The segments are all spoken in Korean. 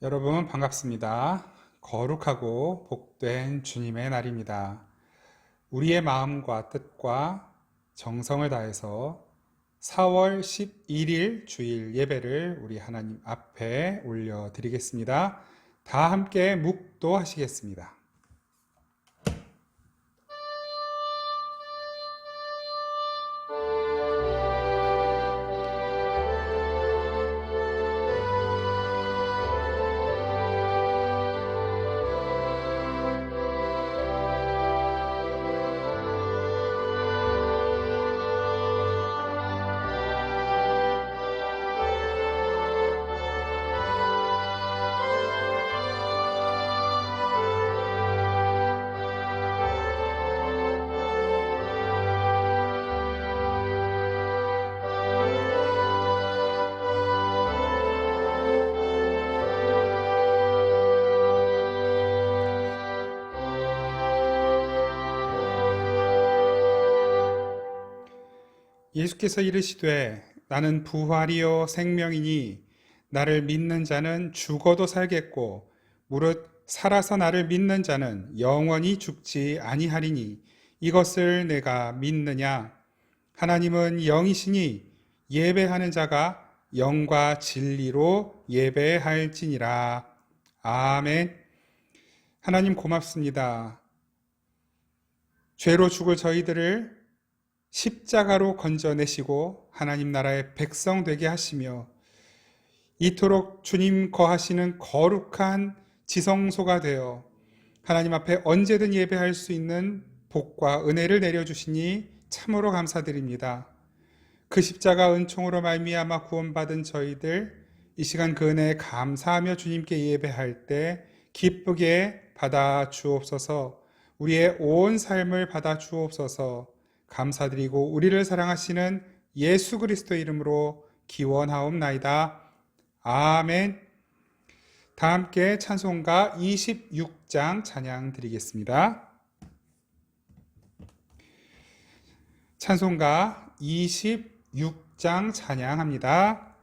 여러분 반갑습니다. 거룩하고 복된 주님의 날입니다. 우리의 마음과 뜻과 정성을 다해서 4월 11일 주일 예배를 우리 하나님 앞에 올려드리겠습니다. 다 함께 묵도하시겠습니다. 예수께서 이르시되 나는 부활이요 생명이니 나를 믿는 자는 죽어도 살겠고 무릇 살아서 나를 믿는 자는 영원히 죽지 아니하리니 이것을 내가 믿느냐. 하나님은 영이시니 예배하는 자가 영과 진리로 예배할지니라. 아멘. 하나님 고맙습니다. 죄로 죽을 저희들을 십자가로 건져내시고 하나님 나라의 백성 되게 하시며 이토록 주님 거하시는 거룩한 지성소가 되어 하나님 앞에 언제든 예배할 수 있는 복과 은혜를 내려주시니 참으로 감사드립니다. 그 십자가 은총으로 말미암아 구원받은 저희들 이 시간 그 은혜에 감사하며 주님께 예배할 때 기쁘게 받아 주옵소서. 우리의 온 삶을 받아 주옵소서. 감사드리고 우리를 사랑하시는 예수 그리스도 이름으로 기원하옵나이다. 아멘. 다 함께 찬송가 26장 찬양 드리겠습니다. 찬송가 26장 찬양합니다.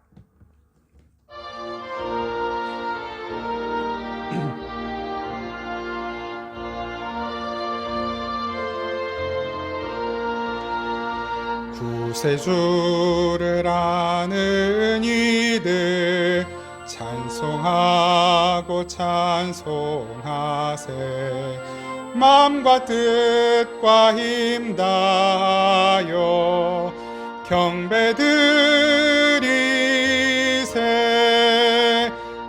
구세주를 아는 이들 찬송하고 찬송하세. 마음과 뜻과 힘 다하여 경배드리세.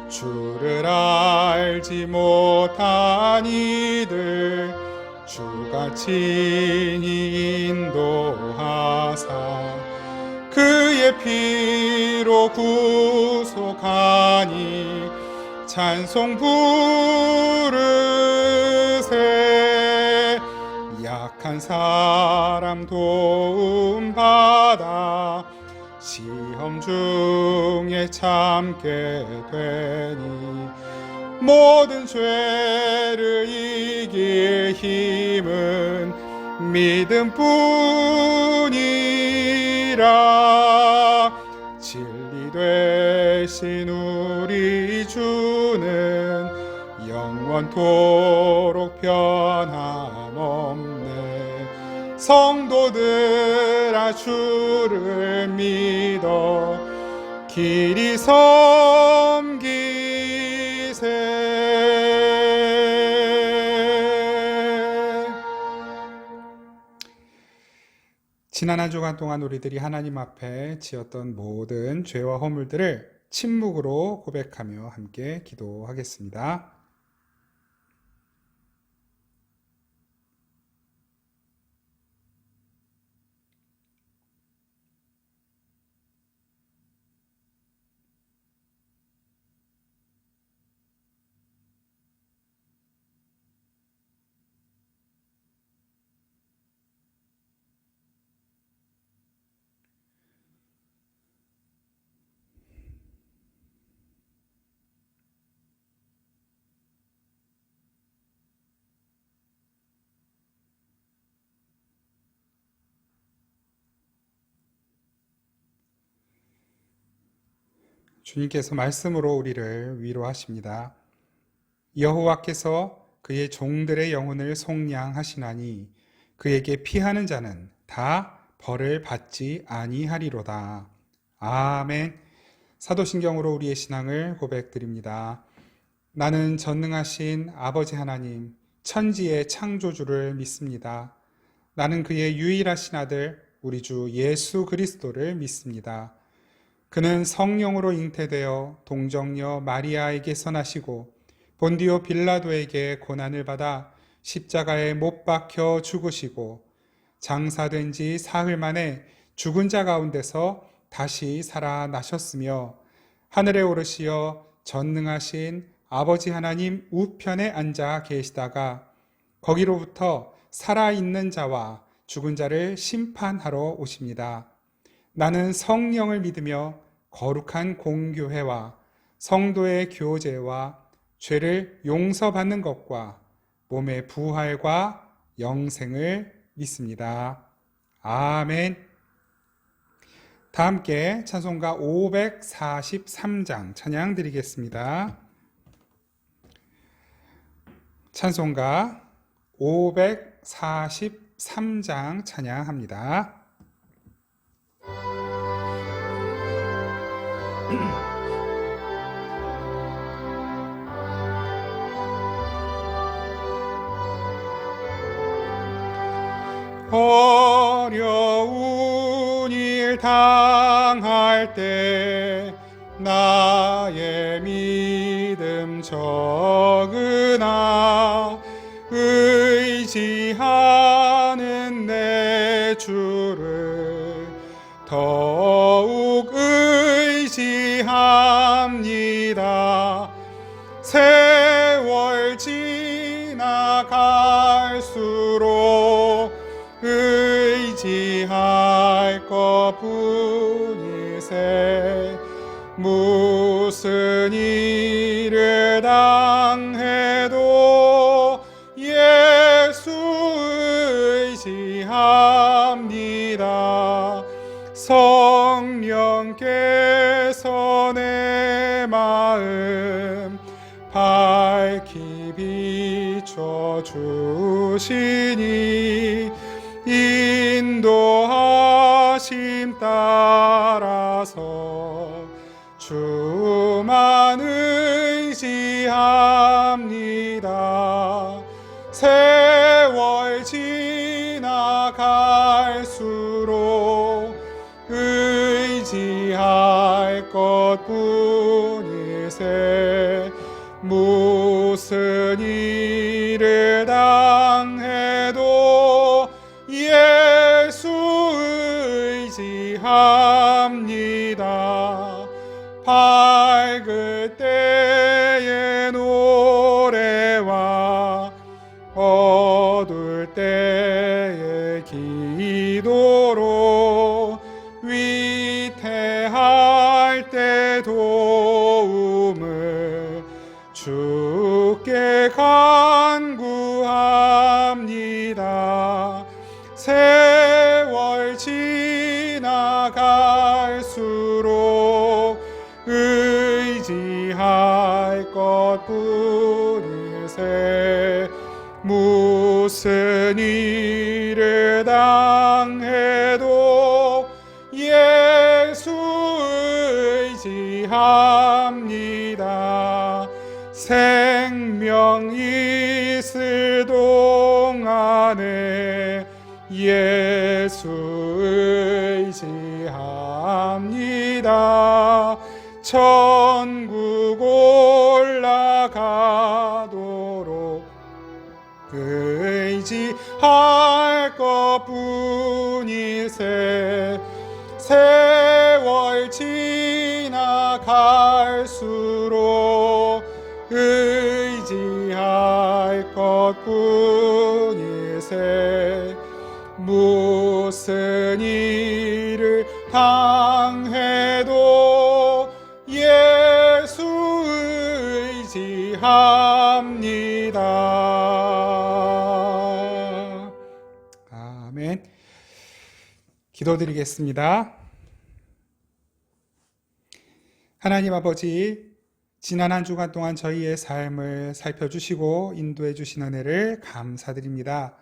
주를 알지 못한 이들 주가 친히 인도하사 그의 피로 구속하니 찬송 부르세. 약한 사람 도움받아 시험 중에 참게 되니 모든 죄를 이길 힘은 믿음뿐이라. 진리 되신 우리 주는 영원토록 변함없네. 성도들아 주를 믿어 길이 섬기세. 지난 한 주간 동안 우리들이 하나님 앞에 지었던 모든 죄와 허물들을 침묵으로 고백하며 함께 기도하겠습니다. 주님께서 말씀으로 우리를 위로하십니다. 여호와께서 그의 종들의 영혼을 속량하시나니 그에게 피하는 자는 다 벌을 받지 아니하리로다. 아멘. 사도신경으로 우리의 신앙을 고백드립니다. 나는 전능하신 아버지 하나님, 천지의 창조주를 믿습니다. 나는 그의 유일하신 아들, 우리 주 예수 그리스도를 믿습니다. 그는 성령으로 잉태되어 동정녀 마리아에게서 나시고 본디오 빌라도에게 고난을 받아 십자가에 못 박혀 죽으시고 장사된 지 사흘 만에 죽은 자 가운데서 다시 살아나셨으며 하늘에 오르시어 전능하신 아버지 하나님 우편에 앉아 계시다가 거기로부터 살아있는 자와 죽은 자를 심판하러 오십니다. 나는 성령을 믿으며 거룩한 공교회와 성도의 교제와 죄를 용서받는 것과 몸의 부활과 영생을 믿습니다. 아멘. 다 함께 찬송가 543장 찬양 드리겠습니다. 찬송가 543장 찬양합니다. 어려운 일 당할 때 나의 믿음 적으나 의지하는 내 주를 더욱 의지합니다. 세월 지나갈수록 의지할 것뿐이세. 무슨 일을 당해도 예수 의지합니다. 성령께서 내 마음 밝히 비춰주시니 인도하심 따라서 주만 의지합니다. 세월 지나갈수록 의지할 것뿐이세. 무슨 일을 당해도 예수 의지합니다. 밝을 때의 노래와 어두울 때의 기도로 위태할 때 도움을 주께 간구합니다. 세월 지나갈수록 의지할 것뿐이세. 무슨 일을 당해도 예수 의지합니다. 생명 있을 동안에 예수 의지합니다. 천국 올라가도록 의지할 것뿐이세. 세월 지나갈수록 의지할 것뿐이세. 무슨 일을 당해도 예수 의지합니다. 아멘. 기도드리겠습니다. 하나님 아버지, 지난 한 주간 동안 저희의 삶을 살펴주시고 인도해 주신 은혜를 감사드립니다.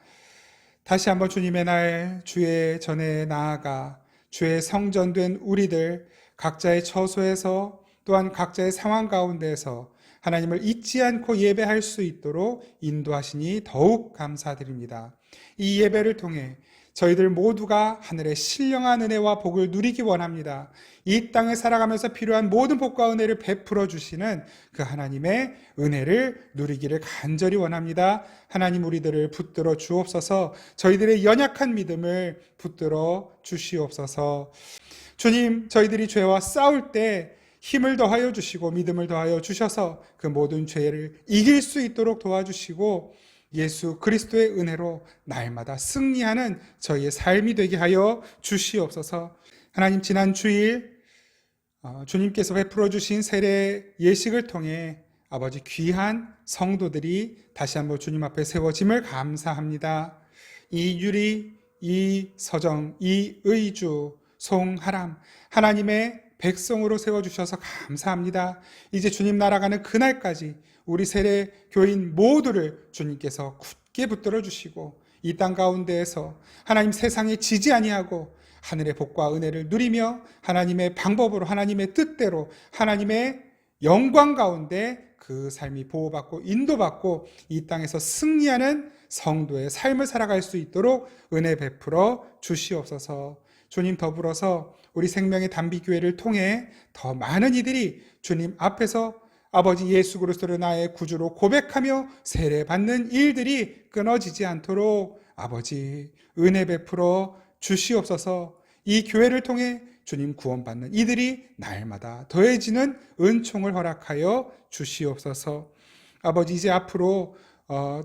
다시 한번 주님의 날 주의 전에 나아가 주의 성전된 우리들 각자의 처소에서 또한 각자의 상황 가운데에서 하나님을 잊지 않고 예배할 수 있도록 인도하시니 더욱 감사드립니다. 이 예배를 통해 저희들 모두가 하늘의 신령한 은혜와 복을 누리기 원합니다. 이 땅에 살아가면서 필요한 모든 복과 은혜를 베풀어 주시는 그 하나님의 은혜를 누리기를 간절히 원합니다. 하나님 우리들을 붙들어 주옵소서. 저희들의 연약한 믿음을 붙들어 주시옵소서. 주님, 저희들이 죄와 싸울 때 힘을 더하여 주시고 믿음을 더하여 주셔서 그 모든 죄를 이길 수 있도록 도와주시고 예수 그리스도의 은혜로 날마다 승리하는 저희의 삶이 되게 하여 주시옵소서. 하나님, 지난 주일 주님께서 베풀어 주신 세례 예식을 통해 아버지 귀한 성도들이 다시 한번 주님 앞에 세워짐을 감사합니다. 이유리, 이서정, 이의주, 송하람 하나님의 백성으로 세워주셔서 감사합니다. 이제 주님 날아가는 그날까지 우리 세례 교인 모두를 주님께서 굳게 붙들어 주시고 이 땅 가운데에서 하나님 세상에 지지 아니하고 하늘의 복과 은혜를 누리며 하나님의 방법으로 하나님의 뜻대로 하나님의 영광 가운데 그 삶이 보호받고 인도받고 이 땅에서 승리하는 성도의 삶을 살아갈 수 있도록 은혜 베풀어 주시옵소서. 주님, 더불어서 우리 생명의 단비교회를 통해 더 많은 이들이 주님 앞에서 아버지 예수 그리스도를 나의 구주로 고백하며 세례받는 일들이 끊어지지 않도록 아버지 은혜 베풀어 주시옵소서. 이 교회를 통해 주님 구원받는 이들이 날마다 더해지는 은총을 허락하여 주시옵소서. 아버지, 이제 앞으로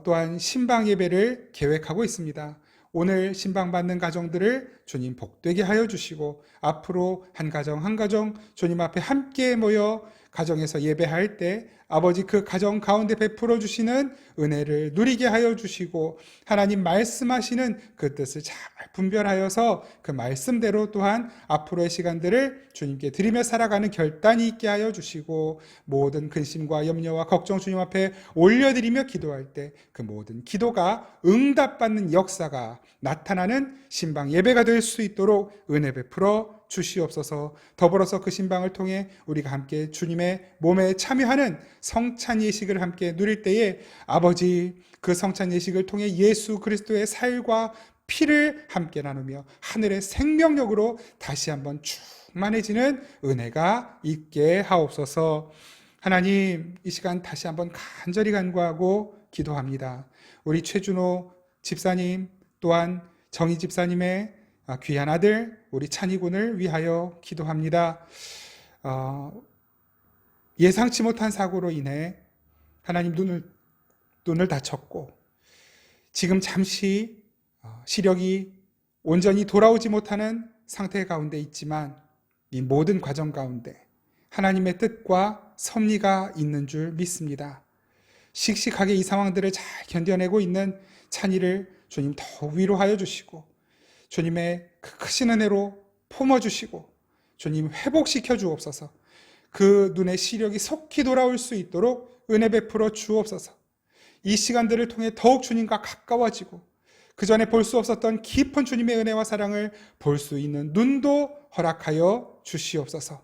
또한 신방 예배를 계획하고 있습니다. 오늘 신방받는 가정들을 주님 복되게 하여 주시고 앞으로 한 가정 한 가정 주님 앞에 함께 모여 가정에서 예배할 때 아버지 그 가정 가운데 베풀어 주시는 은혜를 누리게 하여 주시고 하나님 말씀하시는 그 뜻을 잘 분별하여서 그 말씀대로 또한 앞으로의 시간들을 주님께 드리며 살아가는 결단이 있게 하여 주시고 모든 근심과 염려와 걱정 주님 앞에 올려드리며 기도할 때 그 모든 기도가 응답받는 역사가 나타나는 신방 예배가 될 수 있도록 은혜 베풀어 주시옵소서. 더불어서 그 신방을 통해 우리가 함께 주님의 몸에 참여하는 성찬 예식을 함께 누릴 때에 아버지 그 성찬 예식을 통해 예수 그리스도의 살과 피를 함께 나누며 하늘의 생명력으로 다시 한번 충만해지는 은혜가 있게 하옵소서. 하나님, 이 시간 다시 한번 간절히 간구하고 기도합니다. 우리 최준호 집사님 또한 정희 집사님의 귀한 아들 우리 찬희군을 위하여 기도합니다. 예상치 못한 사고로 인해 하나님 눈을 다쳤고 지금 잠시 시력이 온전히 돌아오지 못하는 상태 가운데 있지만 이 모든 과정 가운데 하나님의 뜻과 섭리가 있는 줄 믿습니다. 씩씩하게 이 상황들을 잘 견뎌내고 있는 찬이를 주님 더욱 위로하여 주시고 주님의 그 크신 은혜로 품어주시고 주님 회복시켜 주옵소서. 그 눈의 시력이 속히 돌아올 수 있도록 은혜 베풀어 주옵소서. 이 시간들을 통해 더욱 주님과 가까워지고 그 전에 볼 수 없었던 깊은 주님의 은혜와 사랑을 볼 수 있는 눈도 허락하여 주시옵소서.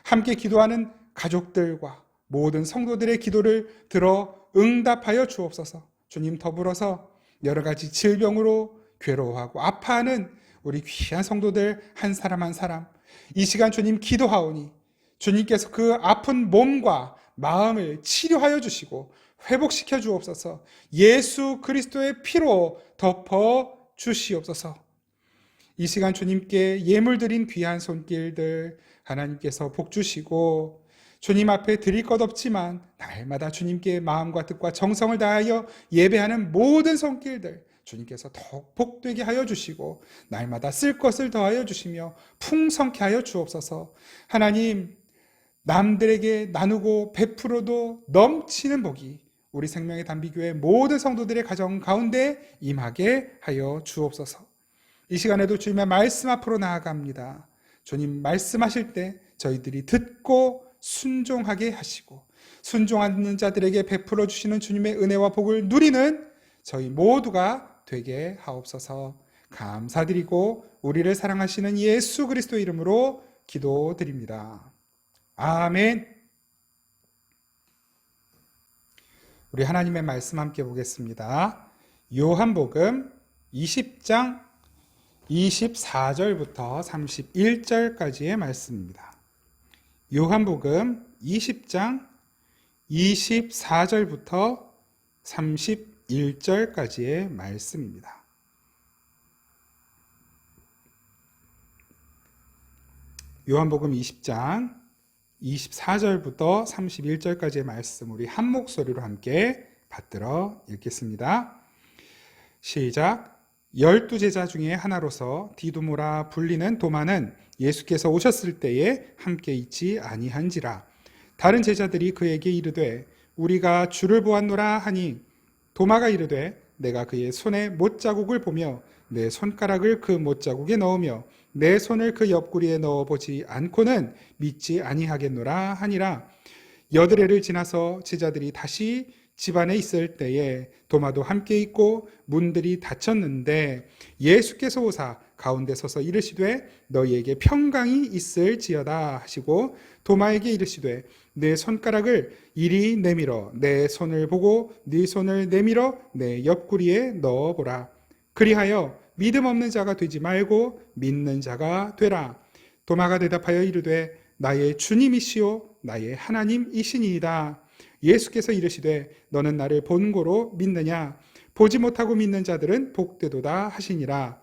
함께 기도하는 가족들과 모든 성도들의 기도를 들어 응답하여 주옵소서. 주님, 더불어서 여러 가지 질병으로 괴로워하고 아파하는 우리 귀한 성도들 한 사람 한 사람 이 시간 주님 기도하오니 주님께서 그 아픈 몸과 마음을 치료하여 주시고 회복시켜 주옵소서. 예수 그리스도의 피로 덮어 주시옵소서. 이 시간 주님께 예물 드린 귀한 손길들 하나님께서 복 주시고 주님 앞에 드릴 것 없지만 날마다 주님께 마음과 뜻과 정성을 다하여 예배하는 모든 손길들 주님께서 더욱 복되게 하여 주시고 날마다 쓸 것을 더하여 주시며 풍성케 하여 주옵소서. 하나님, 남들에게 나누고 베풀어도 넘치는 복이 우리 생명의 단비교회 모든 성도들의 가정 가운데 임하게 하여 주옵소서. 이 시간에도 주님의 말씀 앞으로 나아갑니다. 주님 말씀하실 때 저희들이 듣고 순종하게 하시고 순종하는 자들에게 베풀어 주시는 주님의 은혜와 복을 누리는 저희 모두가 되게 하옵소서. 감사드리고 우리를 사랑하시는 예수 그리스도 이름으로 기도드립니다. 아멘. 우리 하나님의 말씀 함께 보겠습니다. 요한복음 20장 24절부터 31절까지의 말씀입니다. 요한복음 20장 24절부터 31절까지의 말씀입니다. 요한복음 20장 24절부터 31절까지의 말씀 우리 한 목소리로 함께 받들어 읽겠습니다. 시작. 12제자 중에 하나로서 디두모라 불리는 도마는 예수께서 오셨을 때에 함께 있지 아니한지라. 다른 제자들이 그에게 이르되 우리가 주를 보았노라 하니 도마가 이르되 내가 그의 손에 못자국을 보며 내 손가락을 그 못자국에 넣으며 내 손을 그 옆구리에 넣어보지 않고는 믿지 아니하겠노라 하니라. 여드레를 지나서 제자들이 다시 집안에 있을 때에 도마도 함께 있고 문들이 닫혔는데 예수께서 오사 가운데 서서 이르시되 너희에게 평강이 있을지어다 하시고 도마에게 이르시되 내 손가락을 이리 내밀어 내 손을 보고 네 손을 내밀어 내 옆구리에 넣어보라. 그리하여 믿음 없는 자가 되지 말고 믿는 자가 되라. 도마가 대답하여 이르되 나의 주님이시오 나의 하나님이시니이다. 예수께서 이르시되 너는 나를 본고로 믿느냐? 보지 못하고 믿는 자들은 복되도다 하시니라.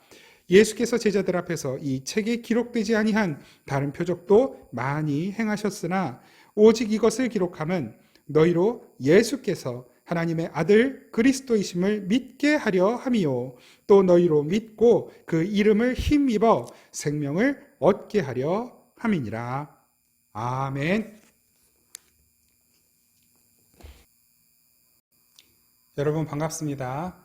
예수께서 제자들 앞에서 이 책에 기록되지 아니한 다른 표적도 많이 행하셨으나 오직 이것을 기록함은 너희로 예수께서 하나님의 아들 그리스도이심을 믿게 하려 함이요 또 너희로 믿고 그 이름을 힘입어 생명을 얻게 하려 함이니라. 아멘. 여러분 반갑습니다.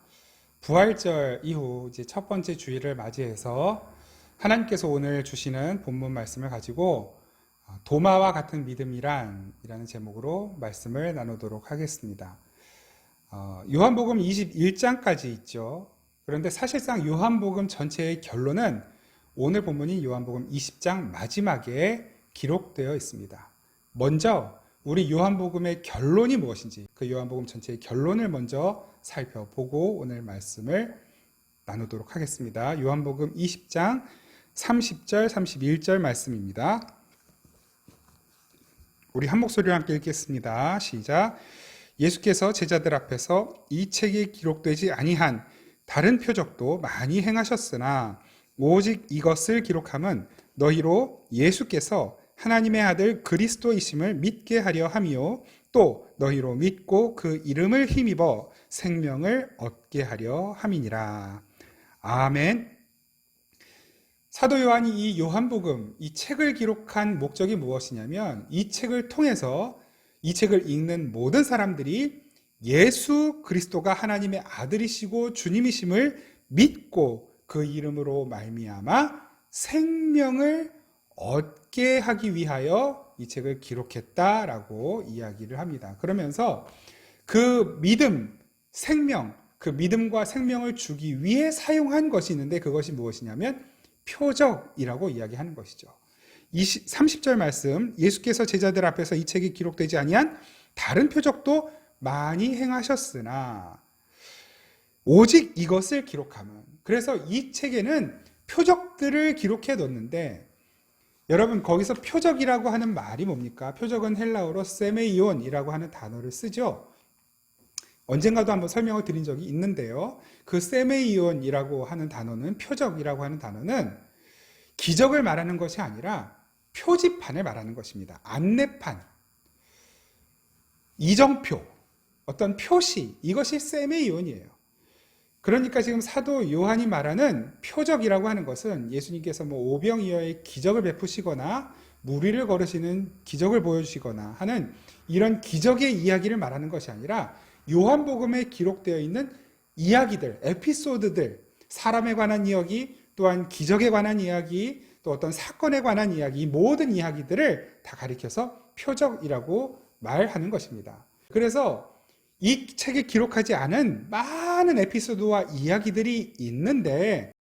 부활절 이후 이제 첫 번째 주일을 맞이해서 하나님께서 오늘 주시는 본문 말씀을 가지고 도마와 같은 믿음이란이라는 제목으로 말씀을 나누도록 하겠습니다. 요한복음 21장까지 있죠. 그런데 사실상 요한복음 전체의 결론은 오늘 본문인 요한복음 20장 마지막에 기록되어 있습니다. 먼저 우리 요한복음의 결론이 무엇인지 그 요한복음 전체의 결론을 먼저 살펴보고 오늘 말씀을 나누도록 하겠습니다. 요한복음 20장 30절 31절 말씀입니다. 우리 한 목소리로 함께 읽겠습니다. 시작. 예수께서 제자들 앞에서 이 책에 기록되지 아니한 다른 표적도 많이 행하셨으나 오직 이것을 기록함은 너희로 예수께서 하나님의 아들 그리스도이심을 믿게 하려 함이요 또 너희로 믿고 그 이름을 힘입어 생명을 얻게 하려 함이니라. 아멘. 사도 요한이 이 요한복음, 이 책을 기록한 목적이 무엇이냐면 이 책을 통해서 이 책을 읽는 모든 사람들이 예수 그리스도가 하나님의 아들이시고 주님이심을 믿고 그 이름으로 말미암아 생명을 얻게 하기 위하여 이 책을 기록했다라고 이야기를 합니다. 그러면서 그 믿음, 생명, 그 믿음과 생명을 주기 위해 사용한 것이 있는데 그것이 무엇이냐면 표적이라고 이야기하는 것이죠. 30절 말씀, 예수께서 제자들 앞에서 이 책이 기록되지 아니한 다른 표적도 많이 행하셨으나 오직 이것을 기록함은, 그래서 이 책에는 표적들을 기록해 뒀는데 여러분 거기서 표적이라고 하는 말이 뭡니까? 표적은 헬라어로 세메이온이라고 하는 단어를 쓰죠. 언젠가도 한번 설명을 드린 적이 있는데요. 그 세메이온이라고 하는 단어는, 표적이라고 하는 단어는 기적을 말하는 것이 아니라 표지판을 말하는 것입니다. 안내판, 이정표, 어떤 표시, 이것이 세메이온이에요. 그러니까 지금 사도 요한이 말하는 표적이라고 하는 것은 예수님께서 오병이어의 기적을 베푸시거나 무리를 걸으시는 기적을 보여주시거나 하는 이런 기적의 이야기를 말하는 것이 아니라 요한복음에 기록되어 있는 이야기들, 에피소드들, 사람에 관한 이야기, 또한 기적에 관한 이야기, 또 어떤 사건에 관한 이야기, 이 모든 이야기들을 다 가리켜서 표적이라고 말하는 것입니다. 그래서 이 책에 기록하지 않은 많은 에피소드와 이야기들이 있는데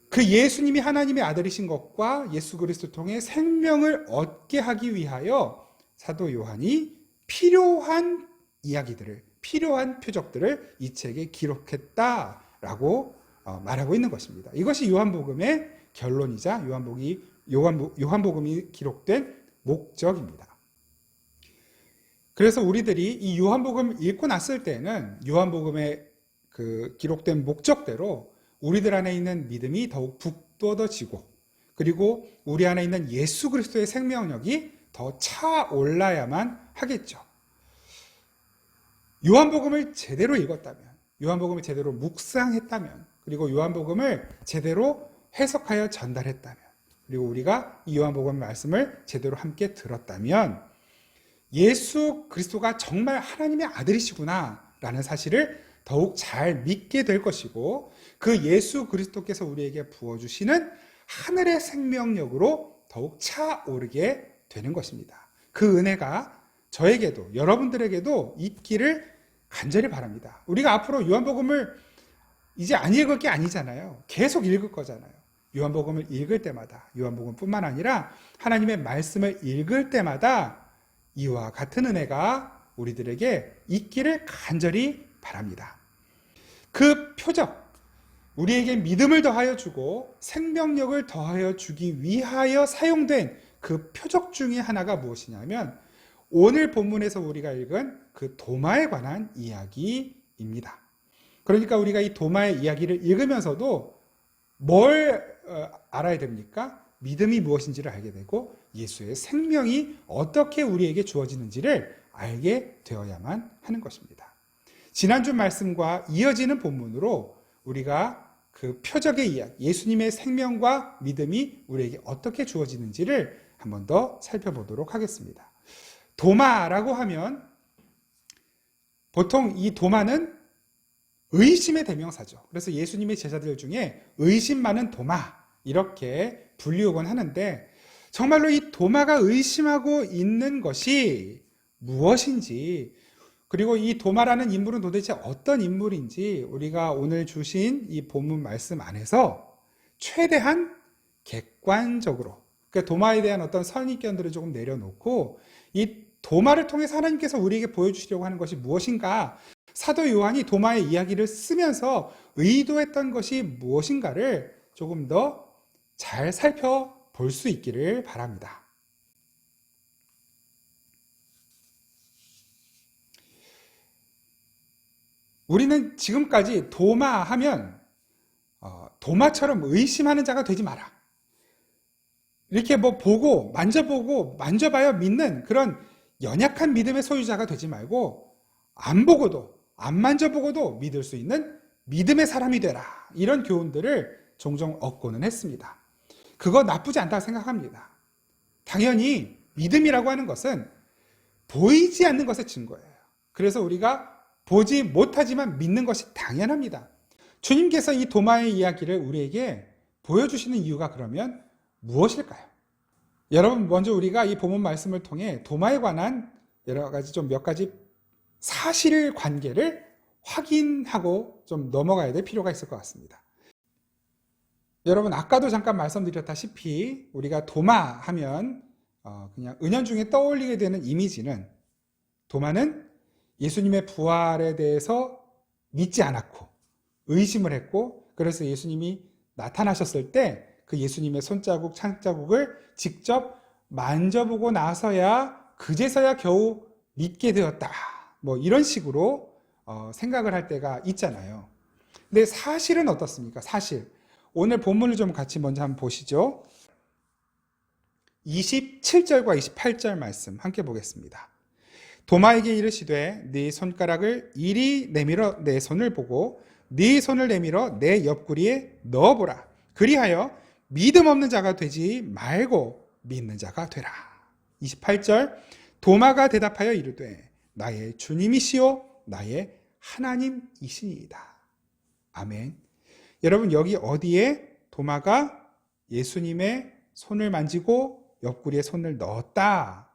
그 예수님이 하나님의 아들이신 것과 예수 그리스도 통해 생명을 얻게 하기 위하여 사도 요한이 필요한 이야기들을, 필요한 표적들을 이 책에 기록했다라고 말하고 있는 것입니다. 이것이 요한복음의 결론이자 요한복음이 기록된 목적입니다. 그래서 우리들이 이 요한복음을 읽고 났을 때는 요한복음의 그 기록된 목적대로 우리들 안에 있는 믿음이 더욱 북돋아지고 그리고 우리 안에 있는 예수 그리스도의 생명력이 더 차올라야만 하겠죠. 요한복음을 제대로 읽었다면, 요한복음을 제대로 묵상했다면, 그리고 요한복음을 제대로 해석하여 전달했다면, 그리고 우리가 이 요한복음 말씀을 제대로 함께 들었다면 예수 그리스도가 정말 하나님의 아들이시구나 라는 사실을 더욱 잘 믿게 될 것이고 그 예수 그리스도께서 우리에게 부어주시는 하늘의 생명력으로 더욱 차오르게 되는 것입니다. 그 은혜가 저에게도 여러분들에게도 있기를 간절히 바랍니다. 우리가 앞으로 요한복음을 이제 안 읽을 게 아니잖아요. 계속 읽을 거잖아요. 요한복음을 읽을 때마다 요한복음뿐만 아니라 하나님의 말씀을 읽을 때마다 이와 같은 은혜가 우리들에게 있기를 간절히 바랍니다. 그 표적, 우리에게 믿음을 더하여 주고 생명력을 더하여 주기 위하여 사용된 그 표적 중에 하나가 무엇이냐면 오늘 본문에서 우리가 읽은 그 도마에 관한 이야기입니다. 그러니까 우리가 이 도마의 이야기를 읽으면서도 뭘 알아야 됩니까? 믿음이 무엇인지를 알게 되고 예수의 생명이 어떻게 우리에게 주어지는지를 알게 되어야만 하는 것입니다. 지난주 말씀과 이어지는 본문으로 우리가 그 표적의 이야기, 예수님의 생명과 믿음이 우리에게 어떻게 주어지는지를 한 번 더 살펴보도록 하겠습니다. 도마라고 하면 보통 이 도마는 의심의 대명사죠. 그래서 예수님의 제자들 중에 의심 많은 도마 이렇게 불리우곤 하는데 정말로 이 도마가 의심하고 있는 것이 무엇인지 그리고 이 도마라는 인물은 도대체 어떤 인물인지 우리가 오늘 주신 이 본문 말씀 안에서 최대한 객관적으로 그러니까 도마에 대한 어떤 선입견들을 조금 내려놓고 이 도마를 통해서 하나님께서 우리에게 보여주시려고 하는 것이 무엇인가 사도 요한이 도마의 이야기를 쓰면서 의도했던 것이 무엇인가를 조금 더 잘 살펴볼 수 있기를 바랍니다. 우리는 지금까지 도마하면 도마처럼 의심하는 자가 되지 마라. 이렇게 뭐 보고 만져보고 만져봐야 믿는 그런 연약한 믿음의 소유자가 되지 말고 안 보고도 안 만져보고도 믿을 수 있는 믿음의 사람이 되라. 이런 교훈들을 종종 얻고는 했습니다. 그거 나쁘지 않다고 생각합니다. 당연히 믿음이라고 하는 것은 보이지 않는 것의 증거예요. 그래서 우리가 보지 못하지만 믿는 것이 당연합니다. 주님께서 이 도마의 이야기를 우리에게 보여주시는 이유가 그러면 무엇일까요? 여러분 먼저 우리가 이 본문 말씀을 통해 도마에 관한 여러 가지 좀 몇 가지 사실관계를 확인하고 좀 넘어가야 될 필요가 있을 것 같습니다. 여러분 아까도 잠깐 말씀드렸다시피 우리가 도마 하면 그냥 은연중에 떠올리게 되는 이미지는 도마는 예수님의 부활에 대해서 믿지 않았고 의심을 했고 그래서 예수님이 나타나셨을 때 그 예수님의 손자국, 창자국을 직접 만져보고 나서야 그제서야 겨우 믿게 되었다. 뭐 이런 식으로 생각을 할 때가 있잖아요. 근데 사실은 어떻습니까? 사실. 오늘 본문을 좀 같이 먼저 한번 보시죠. 27절과 28절 말씀 함께 보겠습니다. 도마에게 이르시되 네 손가락을 이리 내밀어 내 손을 보고 네 손을 내밀어 내 옆구리에 넣어보라. 그리하여 믿음 없는 자가 되지 말고 믿는 자가 되라. 28절 도마가 대답하여 이르되 나의 주님이시요 나의 하나님이시니이다. 아멘. 여러분 여기 어디에 도마가 예수님의 손을 만지고 옆구리에 손을 넣었다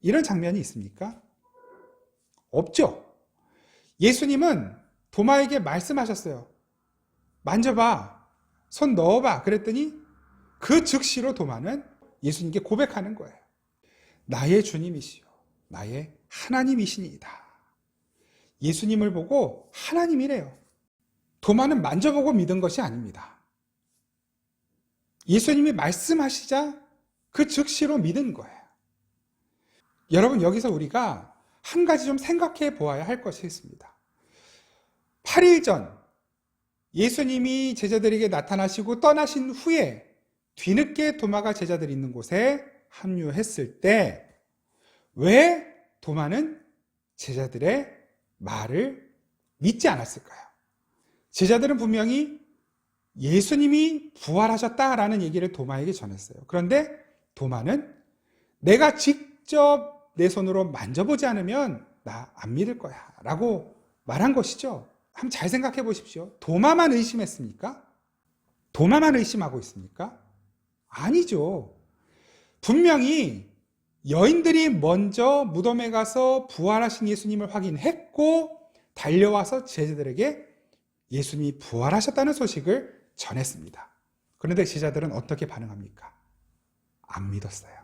이런 장면이 있습니까? 없죠. 예수님은 도마에게 말씀하셨어요. 만져봐, 손 넣어봐. 그랬더니 그 즉시로 도마는 예수님께 고백하는 거예요. 나의 주님이시요 나의 하나님이시니이다. 예수님을 보고 하나님이래요. 도마는 만져보고 믿은 것이 아닙니다. 예수님이 말씀하시자 그 즉시로 믿은 거예요. 여러분, 여기서 우리가 한 가지 좀 생각해 보아야 할 것이 있습니다. 8일 전 예수님이 제자들에게 나타나시고 떠나신 후에 뒤늦게 도마가 제자들이 있는 곳에 합류했을 때 왜 도마는 제자들의 말을 믿지 않았을까요? 제자들은 분명히 예수님이 부활하셨다라는 얘기를 도마에게 전했어요. 그런데 도마는 내가 직접 내 손으로 만져보지 않으면 나 안 믿을 거야 라고 말한 것이죠. 한번 잘 생각해 보십시오. 도마만 의심했습니까? 도마만 의심하고 있습니까? 아니죠. 분명히 여인들이 먼저 무덤에 가서 부활하신 예수님을 확인했고 달려와서 제자들에게 예수님이 부활하셨다는 소식을 전했습니다. 그런데 제자들은 어떻게 반응합니까? 안 믿었어요.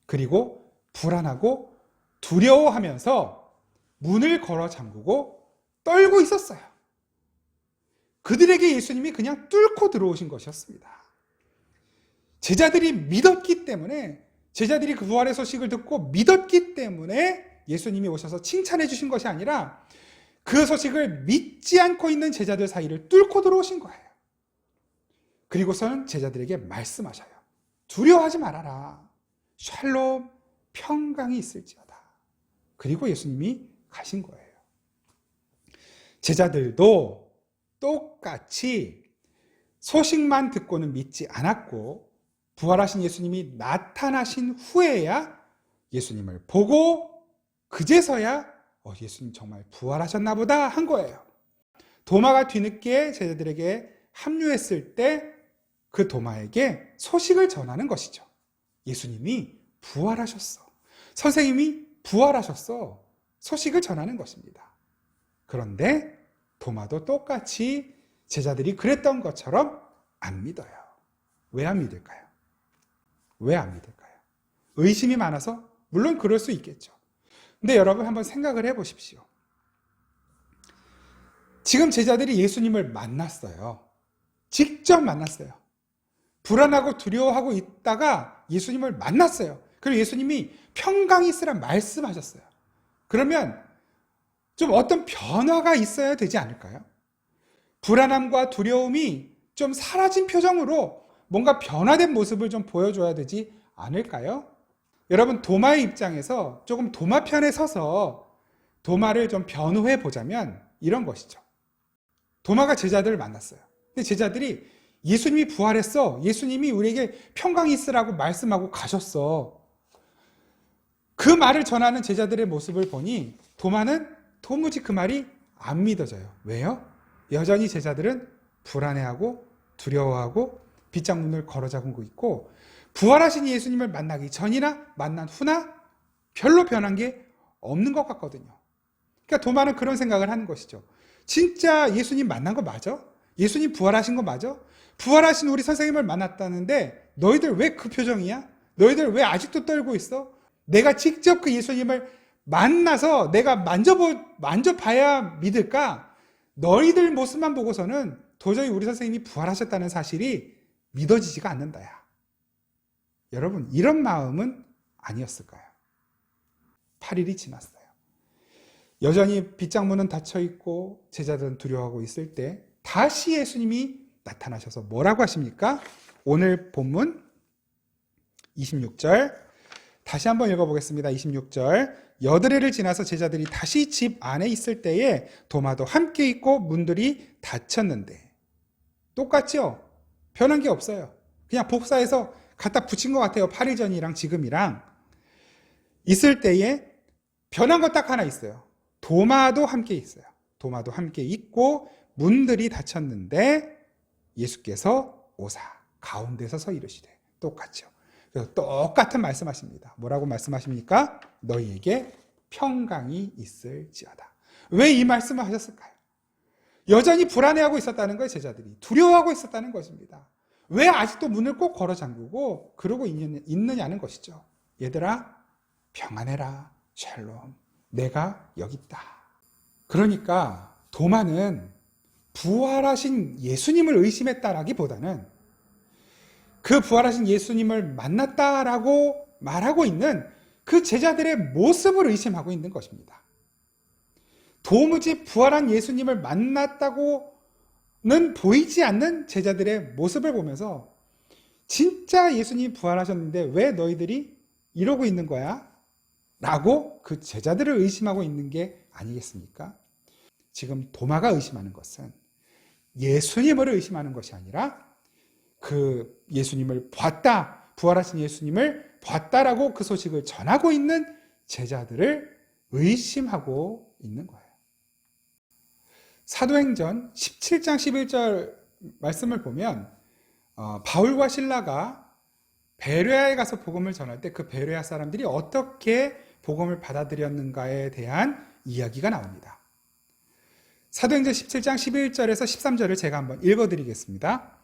그리고 불안하고 두려워하면서 문을 걸어 잠그고 떨고 있었어요. 그들에게 예수님이 그냥 뚫고 들어오신 것이었습니다. 제자들이 믿었기 때문에, 제자들이 그 부활의 소식을 듣고 믿었기 때문에 예수님이 오셔서 칭찬해 주신 것이 아니라 그 소식을 믿지 않고 있는 제자들 사이를 뚫고 들어오신 거예요. 그리고서는 제자들에게 말씀하셔요. 두려워하지 말아라. 샬롬, 평강이 있을지어다. 그리고 예수님이 가신 거예요. 제자들도 똑같이 소식만 듣고는 믿지 않았고 부활하신 예수님이 나타나신 후에야 예수님을 보고 그제서야 예수님 정말 부활하셨나 보다 한 거예요. 도마가 뒤늦게 제자들에게 합류했을 때 그 도마에게 소식을 전하는 것이죠. 예수님이 부활하셨어. 선생님이 부활하셨어. 소식을 전하는 것입니다. 그런데 도마도 똑같이 제자들이 그랬던 것처럼 안 믿어요. 왜 안 믿을까요? 왜 안 믿을까요? 의심이 많아서? 물론 그럴 수 있겠죠. 근데 여러분 한번 생각을 해보십시오. 지금 제자들이 예수님을 만났어요. 직접 만났어요. 불안하고 두려워하고 있다가 예수님을 만났어요. 그리고 예수님이 평강이 있으라 말씀하셨어요. 그러면 좀 어떤 변화가 있어야 되지 않을까요? 불안함과 두려움이 좀 사라진 표정으로 뭔가 변화된 모습을 좀 보여줘야 되지 않을까요? 여러분, 도마의 입장에서 조금 도마 편에 서서 도마를 좀 변호해 보자면 이런 것이죠. 도마가 제자들을 만났어요. 근데 제자들이 예수님이 부활했어. 예수님이 우리에게 평강이 있으라고 말씀하고 가셨어. 그 말을 전하는 제자들의 모습을 보니 도마는 도무지 그 말이 안 믿어져요. 왜요? 여전히 제자들은 불안해하고 두려워하고 빗장문을 걸어 잠그고 있고 부활하신 예수님을 만나기 전이나 만난 후나 별로 변한 게 없는 것 같거든요. 그러니까 도마는 그런 생각을 하는 것이죠. 진짜 예수님 만난 거 맞아? 예수님 부활하신 거 맞아? 부활하신 우리 선생님을 만났다는데 너희들 왜 그 표정이야? 너희들 왜 아직도 떨고 있어? 내가 직접 그 예수님을 만나서 내가 만져봐야 믿을까? 너희들 모습만 보고서는 도저히 우리 선생님이 부활하셨다는 사실이 믿어지지가 않는다야. 여러분, 이런 마음은 아니었을까요? 8일이 지났어요. 여전히 빗장문은 닫혀있고 제자들은 두려워하고 있을 때 다시 예수님이 나타나셔서 뭐라고 하십니까? 오늘 본문 26절 다시 한번 읽어보겠습니다. 26절 여드레를 지나서 제자들이 다시 집 안에 있을 때에 도마도 함께 있고 문들이 닫혔는데 똑같죠? 변한 게 없어요. 그냥 복사해서 갖다 붙인 것 같아요. 8일 전이랑 지금이랑 있을 때에 변한 거 딱 하나 있어요. 도마도 함께 있어요. 도마도 함께 있고 문들이 닫혔는데 예수께서 오사 가운데서 서 이르시되 똑같죠. 그래서 똑같은 말씀하십니다. 뭐라고 말씀하십니까? 너희에게 평강이 있을지어다. 왜 이 말씀을 하셨을까요? 여전히 불안해하고 있었다는 거예요. 제자들이 두려워하고 있었다는 것입니다. 왜 아직도 문을 꼭 걸어 잠그고 그러고 있느냐는 것이죠. 얘들아, 평안해라. 샬롬. 내가 여기 있다. 그러니까 도마는 부활하신 예수님을 의심했다라기보다는 그 부활하신 예수님을 만났다라고 말하고 있는 그 제자들의 모습을 의심하고 있는 것입니다. 도무지 부활한 예수님을 만났다고는 보이지 않는 제자들의 모습을 보면서 진짜 예수님이 부활하셨는데 왜 너희들이 이러고 있는 거야? 라고 그 제자들을 의심하고 있는 게 아니겠습니까? 지금 도마가 의심하는 것은 예수님을 의심하는 것이 아니라 그 예수님을 봤다, 부활하신 예수님을 봤다라고 그 소식을 전하고 있는 제자들을 의심하고 있는 거예요. 사도행전 17장 11절 말씀을 보면 바울과 실라가 베레아에 가서 복음을 전할 때 그 베레아 사람들이 어떻게 복음을 받아들였는가에 대한 이야기가 나옵니다. 사도행전 17장 11절에서 13절을 제가 한번 읽어드리겠습니다.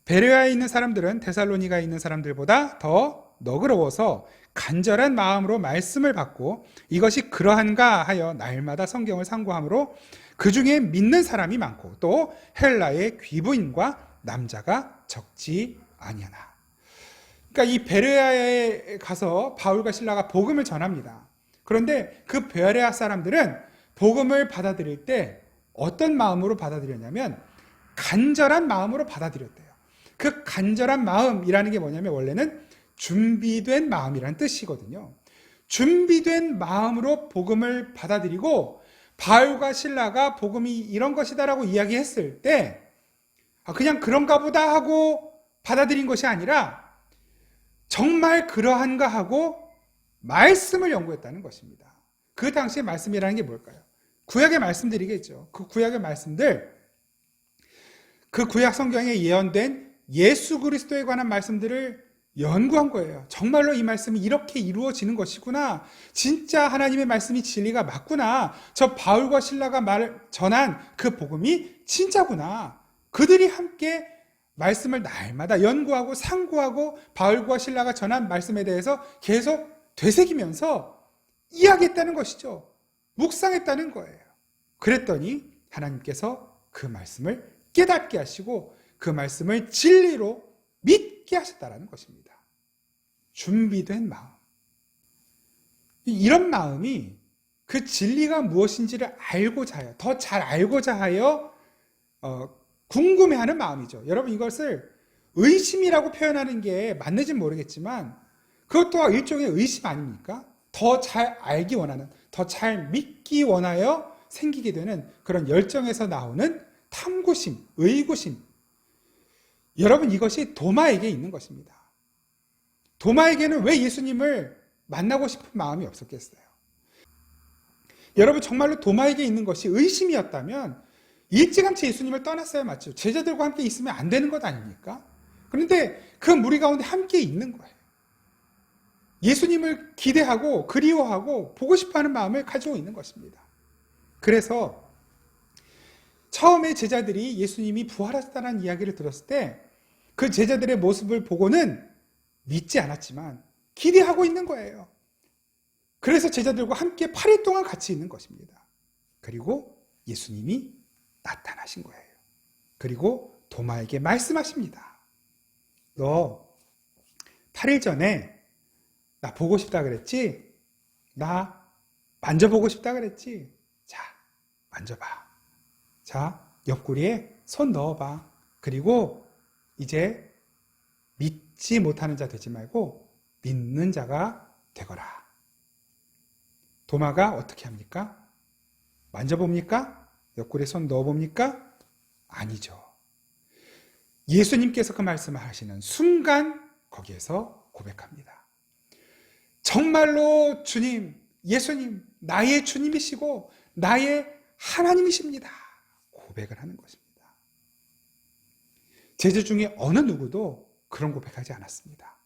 베레아에 있는 사람들은 데살로니가에 있는 사람들보다 더 너그러워서 간절한 마음으로 말씀을 받고 이것이 그러한가 하여 날마다 성경을 상고하므로 그 중에 믿는 사람이 많고 또 헬라의 귀부인과 남자가 적지 아니하나. 그러니까 이 베레아에 가서 바울과 실라가 복음을 전합니다. 그런데 그 베레아 사람들은 복음을 받아들일 때 어떤 마음으로 받아들였냐면 간절한 마음으로 받아들였대요. 그 간절한 마음이라는 게 뭐냐면 원래는 준비된 마음이라는 뜻이거든요. 준비된 마음으로 복음을 받아들이고 바울과 실라가 복음이 이런 것이다라고 이야기했을 때 그냥 그런가 보다 하고 받아들인 것이 아니라 정말 그러한가 하고 말씀을 연구했다는 것입니다. 그 당시의 말씀이라는 게 뭘까요? 구약의 말씀들이겠죠. 그 구약의 말씀들, 그 구약 성경에 예언된 예수 그리스도에 관한 말씀들을 연구한 거예요. 정말로 이 말씀이 이렇게 이루어지는 것이구나. 진짜 하나님의 말씀이 진리가 맞구나. 저 바울과 실라가 전한 그 복음이 진짜구나. 그들이 함께 말씀을 날마다 연구하고 상고하고 바울과 실라가 전한 말씀에 대해서 계속 되새기면서 이야기했다는 것이죠. 묵상했다는 거예요. 그랬더니 하나님께서 그 말씀을 깨닫게 하시고 그 말씀을 진리로 믿게 하셨다는 것입니다. 준비된 마음. 이런 마음이 그 진리가 무엇인지를 알고자 하여, 더 잘 알고자 하여 궁금해하는 마음이죠. 여러분, 이것을 의심이라고 표현하는 게 맞는지는 모르겠지만 그것 또한 일종의 의심 아닙니까? 더 잘 알기 원하는, 더 잘 믿기 원하여 생기게 되는 그런 열정에서 나오는 탐구심, 의구심. 여러분, 이것이 도마에게 있는 것입니다. 도마에게는 왜 예수님을 만나고 싶은 마음이 없었겠어요? 여러분, 정말로 도마에게 있는 것이 의심이었다면 일찌감치 예수님을 떠났어야 맞죠. 제자들과 함께 있으면 안 되는 것 아닙니까? 그런데 그 무리 가운데 함께 있는 거예요. 예수님을 기대하고 그리워하고 보고 싶어하는 마음을 가지고 있는 것입니다. 그래서 처음에 제자들이 예수님이 부활하셨다는 이야기를 들었을 때 그 제자들의 모습을 보고는 믿지 않았지만 기대하고 있는 거예요. 그래서 제자들과 함께 8일 동안 같이 있는 것입니다. 그리고 예수님이 나타나신 거예요. 그리고 도마에게 말씀하십니다. 너 8일 전에 나 보고 싶다 그랬지? 나 만져보고 싶다 그랬지? 자, 만져봐. 자, 옆구리에 손 넣어봐. 그리고 이제 믿지 못하는 자 되지 말고 믿는 자가 되거라. 도마가 어떻게 합니까? 만져봅니까? 옆구리에 손 넣어봅니까? 아니죠. 예수님께서 그 말씀을 하시는 순간 거기에서 고백합니다. 정말로 주님, 예수님, 나의 주님이시고 나의 하나님이십니다. 고백을 하는 것입니다. 제자 중에 어느 누구도 그런 고백하지 않았습니다.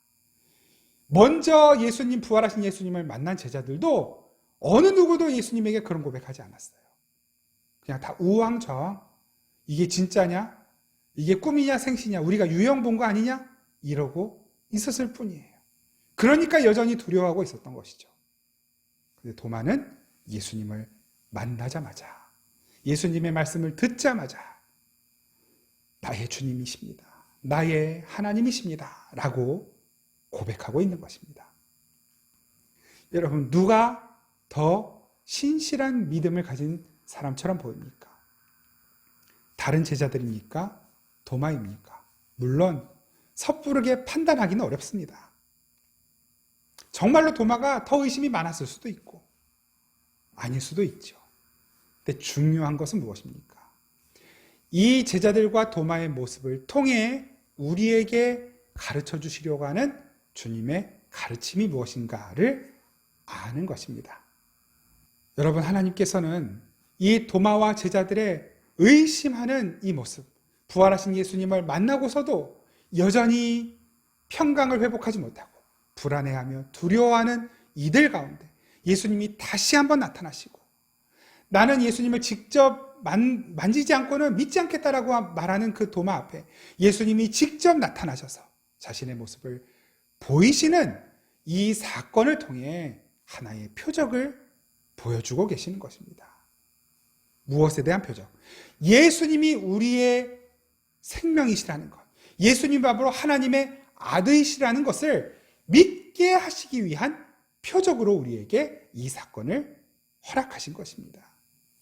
먼저 예수님, 부활하신 예수님을 만난 제자들도 어느 누구도 예수님에게 그런 고백하지 않았어요. 그냥 다 우왕좌왕, 이게 진짜냐? 이게 꿈이냐 생시냐? 우리가 유형 본 거 아니냐? 이러고 있었을 뿐이에요. 그러니까 여전히 두려워하고 있었던 것이죠. 근데 도마는 예수님을 만나자마자, 예수님의 말씀을 듣자마자 나의 주님이십니다, 나의 하나님이십니다 라고 고백하고 있는 것입니다. 여러분, 누가 더 신실한 믿음을 가진 사람처럼 보입니까? 다른 제자들입니까? 도마입니까? 물론 섣부르게 판단하기는 어렵습니다. 정말로 도마가 더 의심이 많았을 수도 있고 아닐 수도 있죠. 근데 중요한 것은 무엇입니까? 이 제자들과 도마의 모습을 통해 우리에게 가르쳐 주시려고 하는 주님의 가르침이 무엇인가를 아는 것입니다. 여러분, 하나님께서는 이 도마와 제자들의 의심하는 이 모습, 부활하신 예수님을 만나고서도 여전히 평강을 회복하지 못하고 불안해하며 두려워하는 이들 가운데 예수님이 다시 한번 나타나시고, 나는 예수님을 직접 만지지 않고는 믿지 않겠다라고 말하는 그 도마 앞에 예수님이 직접 나타나셔서 자신의 모습을 보이시는 이 사건을 통해 하나의 표적을 보여주고 계시는 것입니다. 무엇에 대한 표적? 예수님이 우리의 생명이시라는 것, 예수님 바로 하나님의 아들이시라는 것을 믿게 하시기 위한 표적으로 우리에게 이 사건을 허락하신 것입니다.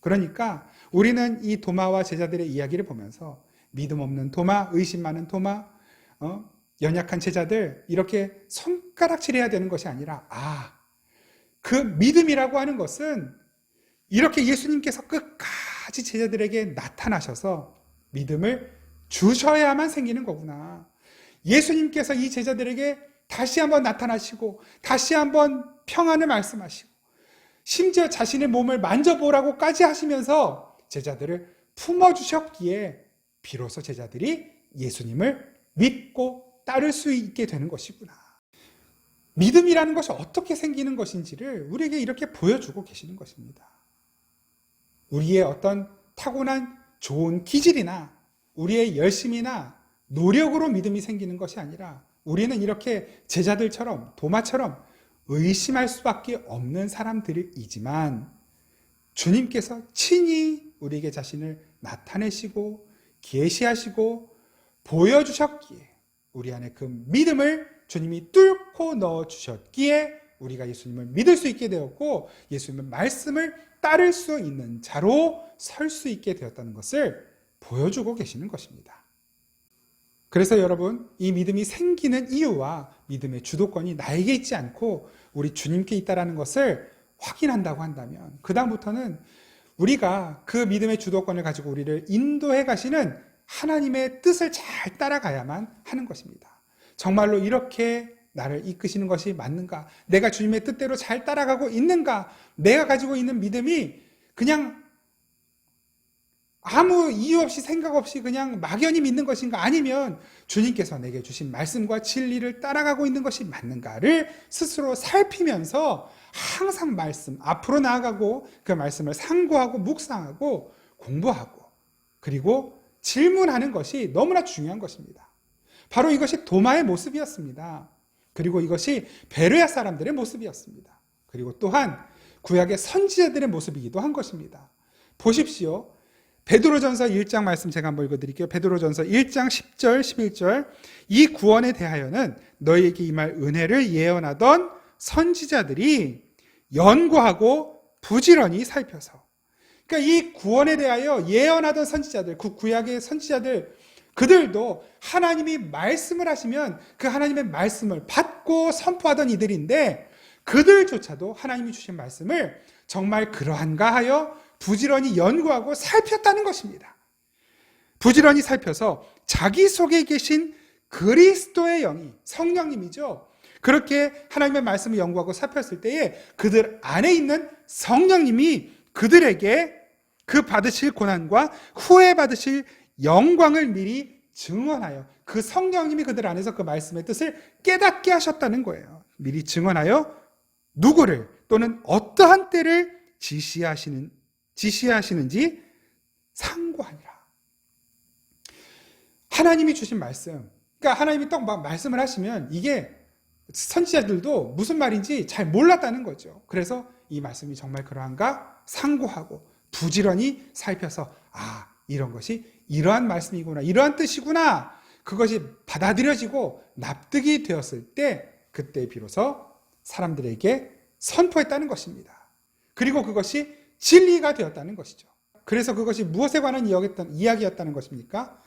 그러니까 우리는 이 도마와 제자들의 이야기를 보면서 믿음 없는 도마, 의심 많은 도마, 연약한 제자들, 이렇게 손가락질해야 되는 것이 아니라, 그 믿음이라고 하는 것은 이렇게 예수님께서 끝까지 제자들에게 나타나셔서 믿음을 주셔야만 생기는 거구나. 예수님께서 이 제자들에게 다시 한번 나타나시고 다시 한번 평안을 말씀하시고 심지어 자신의 몸을 만져보라고까지 하시면서 제자들을 품어주셨기에 비로소 제자들이 예수님을 믿고 따를 수 있게 되는 것이구나. 믿음이라는 것이 어떻게 생기는 것인지를 우리에게 이렇게 보여주고 계시는 것입니다. 우리의 어떤 타고난 좋은 기질이나 우리의 열심이나 노력으로 믿음이 생기는 것이 아니라 우리는 이렇게 제자들처럼, 도마처럼 의심할 수밖에 없는 사람들이지만 주님께서 친히 우리에게 자신을 나타내시고 계시하시고 보여주셨기에 우리 안에 그 믿음을 주님이 뚫고 넣어주셨기에 우리가 예수님을 믿을 수 있게 되었고 예수님의 말씀을 따를 수 있는 자로 설 수 있게 되었다는 것을 보여주고 계시는 것입니다. 그래서 여러분, 이 믿음이 생기는 이유와 믿음의 주도권이 나에게 있지 않고 우리 주님께 있다는 것을 확인한다고 한다면 그 다음부터는 우리가 그 믿음의 주도권을 가지고 우리를 인도해 가시는 하나님의 뜻을 잘 따라가야만 하는 것입니다. 정말로 이렇게 나를 이끄시는 것이 맞는가? 내가 주님의 뜻대로 잘 따라가고 있는가? 내가 가지고 있는 믿음이 그냥 아무 이유 없이 생각 없이 그냥 막연히 믿는 것인가? 아니면 주님께서 내게 주신 말씀과 진리를 따라가고 있는 것이 맞는가를 스스로 살피면서 항상 말씀 앞으로 나아가고 그 말씀을 상고하고 묵상하고 공부하고 그리고 질문하는 것이 너무나 중요한 것입니다. 바로 이것이 도마의 모습이었습니다. 그리고 이것이 베레아 사람들의 모습이었습니다. 그리고 또한 구약의 선지자들의 모습이기도 한 것입니다. 보십시오. 베드로전서 1장 말씀 제가 한번 읽어드릴게요. 베드로전서 1장 10절 11절 이 구원에 대하여는 너희에게 임할 은혜를 예언하던 선지자들이 연구하고 부지런히 살펴서, 그러니까 이 구원에 대하여 예언하던 선지자들, 그 구약의 선지자들, 그들도 하나님이 말씀을 하시면 그 하나님의 말씀을 받고 선포하던 이들인데 그들조차도 하나님이 주신 말씀을 정말 그러한가 하여 부지런히 연구하고 살폈다는 것입니다. 부지런히 살펴서 자기 속에 계신 그리스도의 영이, 성령님이죠. 그렇게 하나님의 말씀을 연구하고 살폈을 때에 그들 안에 있는 성령님이 그들에게 그 받으실 고난과 후에 받으실 영광을 미리 증언하여 그 성령님이 그들 안에서 그 말씀의 뜻을 깨닫게 하셨다는 거예요. 미리 증언하여 누구를 또는 어떠한 때를 지시하시는지 상고하니라. 하나님이 주신 말씀, 그러니까 하나님이 딱 말씀을 하시면 이게 선지자들도 무슨 말인지 잘 몰랐다는 거죠. 그래서 이 말씀이 정말 그러한가 상고하고 부지런히 살펴서 이런 것이 이러한 말씀이구나, 이러한 뜻이구나, 그것이 받아들여지고 납득이 되었을 때 그때 비로소 사람들에게 선포했다는 것입니다. 그리고 그것이 진리가 되었다는 것이죠. 그래서 그것이 무엇에 관한 이야기였다는 것입니까?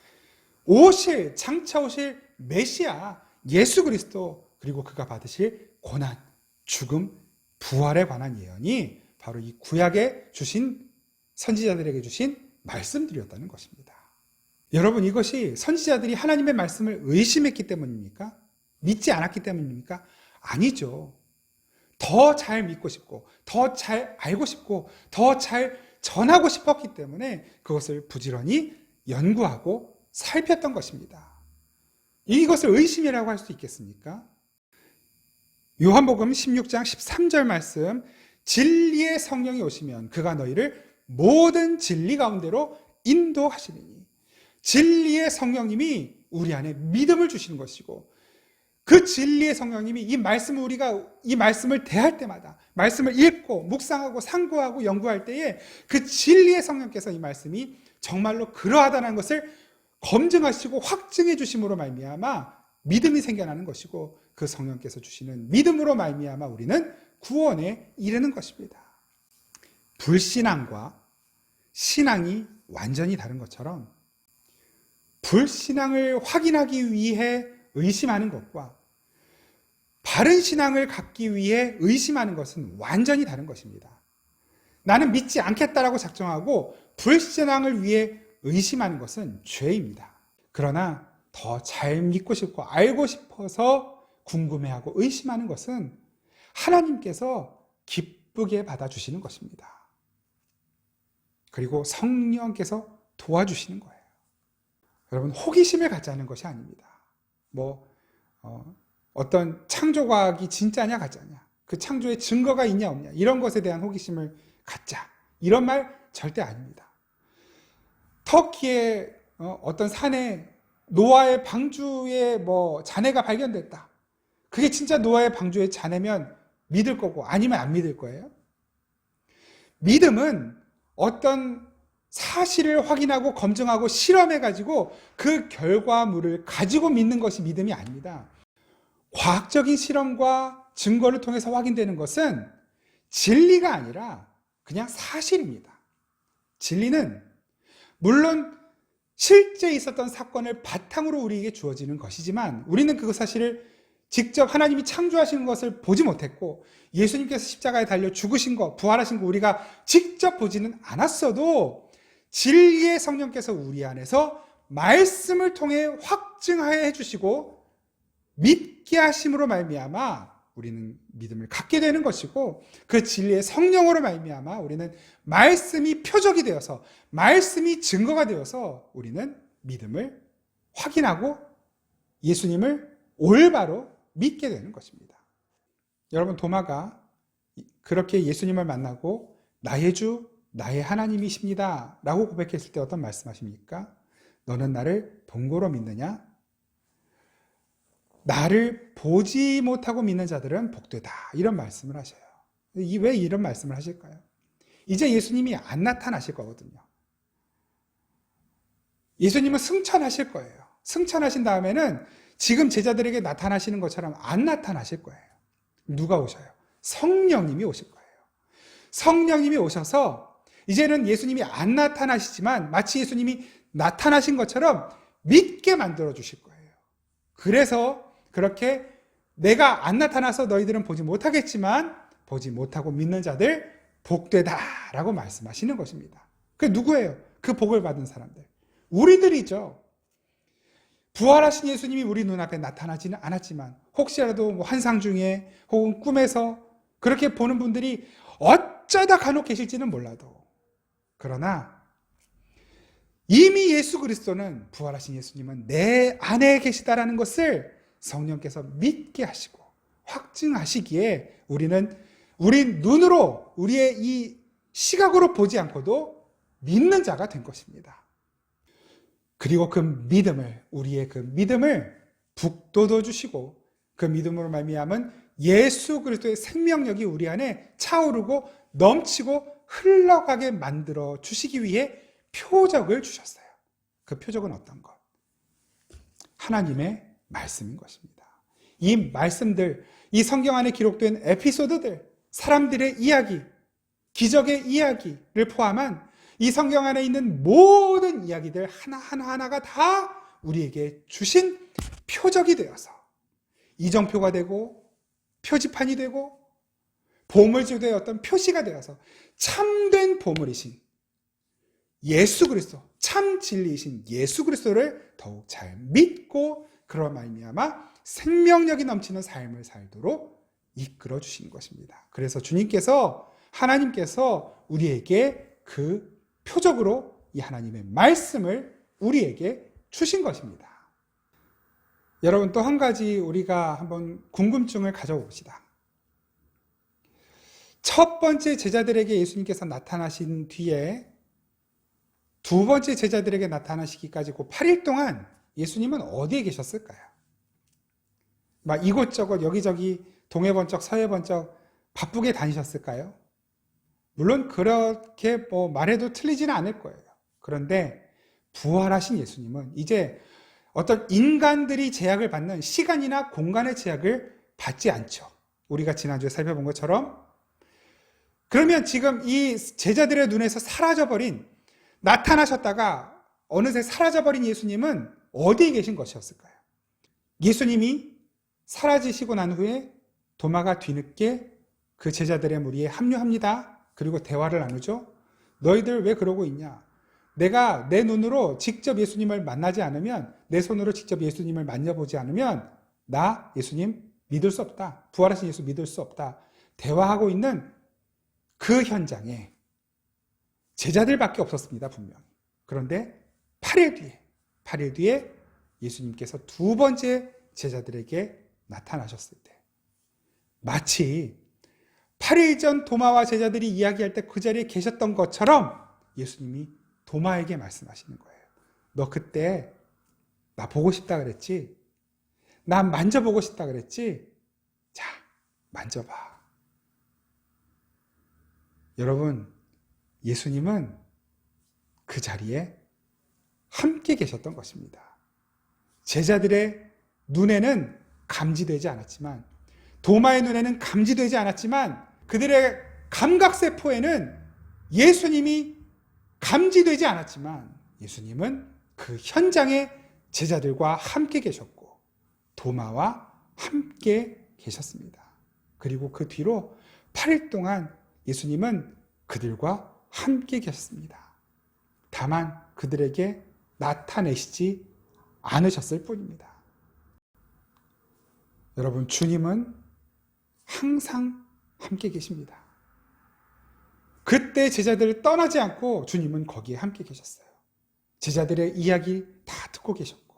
장차 오실 메시아 예수 그리스도, 그리고 그가 받으실 고난, 죽음, 부활에 관한 예언이 바로 이 구약에 주신 선지자들에게 주신 말씀들이었다는 것입니다. 여러분, 이것이 선지자들이 하나님의 말씀을 의심했기 때문입니까? 믿지 않았기 때문입니까? 아니죠. 더 잘 믿고 싶고, 더 잘 알고 싶고, 더 잘 전하고 싶었기 때문에 그것을 부지런히 연구하고 살폈던 것입니다. 이것을 의심이라고 할 수 있겠습니까? 요한복음 16장 13절 말씀, 진리의 성령이 오시면 그가 너희를 모든 진리 가운데로 인도하시리니. 진리의 성령님이 우리 안에 믿음을 주시는 것이고, 그 진리의 성령님이 우리가 이 말씀을 대할 때마다, 말씀을 읽고 묵상하고 상고하고 연구할 때에 그 진리의 성령께서 이 말씀이 정말로 그러하다는 것을 검증하시고 확증해 주심으로 말미암아 믿음이 생겨나는 것이고, 그 성령께서 주시는 믿음으로 말미암아 우리는 구원에 이르는 것입니다. 불신앙과 신앙이 완전히 다른 것처럼 불신앙을 확인하기 위해 의심하는 것과 바른 신앙을 갖기 위해 의심하는 것은 완전히 다른 것입니다. 나는 믿지 않겠다라고 작정하고 불신앙을 위해 의심하는 것은 죄입니다. 그러나 더 잘 믿고 싶고 알고 싶어서 궁금해하고 의심하는 것은 하나님께서 기쁘게 받아주시는 것입니다. 그리고 성령께서 도와주시는 거예요. 여러분, 호기심을 갖자는 것이 아닙니다. 어떤 창조과학이 진짜냐 가짜냐, 그 창조의 증거가 있냐 없냐, 이런 것에 대한 호기심을 갖자, 이런 말 절대 아닙니다. 터키의 어떤 산에 노아의 방주의 잔해가 발견됐다. 그게 진짜 노아의 방주의 잔해면 믿을 거고, 아니면 안 믿을 거예요. 믿음은 어떤 사실을 확인하고 검증하고 실험해가지고 그 결과물을 가지고 믿는 것이 믿음이 아닙니다. 과학적인 실험과 증거를 통해서 확인되는 것은 진리가 아니라 그냥 사실입니다. 진리는 물론 실제 있었던 사건을 바탕으로 우리에게 주어지는 것이지만, 우리는 그 사실을 직접 하나님이 창조하신 것을 보지 못했고, 예수님께서 십자가에 달려 죽으신 것, 부활하신 것 우리가 직접 보지는 않았어도 진리의 성령께서 우리 안에서 말씀을 통해 확증해 주시고 믿게 하심으로 말미암아 우리는 믿음을 갖게 되는 것이고, 그 진리의 성령으로 말미암아 우리는 말씀이 표적이 되어서, 말씀이 증거가 되어서 우리는 믿음을 확인하고 예수님을 올바로 믿게 되는 것입니다. 여러분, 도마가 그렇게 예수님을 만나고 나의 주, 나의 하나님이십니다 라고 고백했을 때 어떤 말씀하십니까? 너는 나를 본고로 믿느냐? 나를 보지 못하고 믿는 자들은 복되다, 이런 말씀을 하셔요. 왜 이런 말씀을 하실까요? 이제 예수님이 안 나타나실 거거든요. 예수님은 승천하실 거예요. 승천하신 다음에는 지금 제자들에게 나타나시는 것처럼 안 나타나실 거예요. 누가 오셔요? 성령님이 오실 거예요. 성령님이 오셔서 이제는 예수님이 안 나타나시지만 마치 예수님이 나타나신 것처럼 믿게 만들어 주실 거예요. 그래서 그렇게 내가 안 나타나서 너희들은 보지 못하겠지만 보지 못하고 믿는 자들 복되다라고 말씀하시는 것입니다. 그게 누구예요? 그 복을 받은 사람들. 우리들이죠. 부활하신 예수님이 우리 눈앞에 나타나지는 않았지만 혹시라도 환상 중에 혹은 꿈에서 그렇게 보는 분들이 어쩌다 간혹 계실지는 몰라도, 그러나 이미 예수 그리스도는, 부활하신 예수님은 내 안에 계시다라는 것을 성령께서 믿게 하시고 확증하시기에 우리 눈으로 우리의 이 시각으로 보지 않고도 믿는 자가 된 것입니다. 그리고 우리의 그 믿음을 북돋워 주시고 그 믿음으로 말미암은 예수 그리스도의 생명력이 우리 안에 차오르고 넘치고 흘러가게 만들어 주시기 위해 표적을 주셨어요. 그 표적은 어떤 것? 하나님의 말씀인 것입니다. 이 말씀들, 이 성경 안에 기록된 에피소드들, 사람들의 이야기, 기적의 이야기를 포함한 이 성경 안에 있는 모든 이야기들 하나하나가 다 우리에게 주신 표적이 되어서 이정표가 되고 표지판이 되고 보물지도의 어떤 표시가 되어서 참된 보물이신 예수 그리스도, 참 진리이신 예수 그리스도를 더욱 잘 믿고 그런 말미암아 생명력이 넘치는 삶을 살도록 이끌어 주신 것입니다. 그래서 하나님께서 우리에게 그 표적으로 이 하나님의 말씀을 우리에게 주신 것입니다. 여러분, 또 한 가지 우리가 한번 궁금증을 가져봅시다. 첫 번째 제자들에게 예수님께서 나타나신 뒤에 두 번째 제자들에게 나타나시기까지 그 8일 동안 예수님은 어디에 계셨을까요? 막 이곳저곳 여기저기 동해 번쩍 서해 번쩍 바쁘게 다니셨을까요? 물론 그렇게 말해도 틀리지는 않을 거예요. 그런데 부활하신 예수님은 이제 어떤 인간들이 제약을 받는 시간이나 공간의 제약을 받지 않죠. 우리가 지난주에 살펴본 것처럼. 그러면 지금 이 제자들의 눈에서 나타나셨다가 어느새 사라져버린 예수님은 어디에 계신 것이었을까요? 예수님이 사라지시고 난 후에 도마가 뒤늦게 그 제자들의 무리에 합류합니다. 그리고 대화를 나누죠. 너희들 왜 그러고 있냐? 내가 내 눈으로 직접 예수님을 만나지 않으면, 내 손으로 직접 예수님을 만져보지 않으면 나 예수님 믿을 수 없다. 부활하신 예수 믿을 수 없다. 대화하고 있는 그 현장에 제자들밖에 없었습니다, 분명히. 그런데 8일 뒤에 예수님께서 두 번째 제자들에게 나타나셨을 때 마치 8일 전 도마와 제자들이 이야기할 때 그 자리에 계셨던 것처럼 예수님이 도마에게 말씀하시는 거예요. 너 그때 나 보고 싶다 그랬지? 나 만져보고 싶다 그랬지? 자, 만져봐. 여러분, 예수님은 그 자리에 함께 계셨던 것입니다. 제자들의 눈에는 감지되지 않았지만, 도마의 눈에는 감지되지 않았지만, 그들의 감각세포에는 예수님이 감지되지 않았지만, 예수님은 그 현장에 제자들과 함께 계셨고, 도마와 함께 계셨습니다. 그리고 그 뒤로 8일 동안 예수님은 그들과 함께 계셨습니다. 다만 그들에게 나타내시지 않으셨을 뿐입니다. 여러분, 주님은 항상 함께 계십니다. 그때 제자들을 떠나지 않고 주님은 거기에 함께 계셨어요. 제자들의 이야기 다 듣고 계셨고,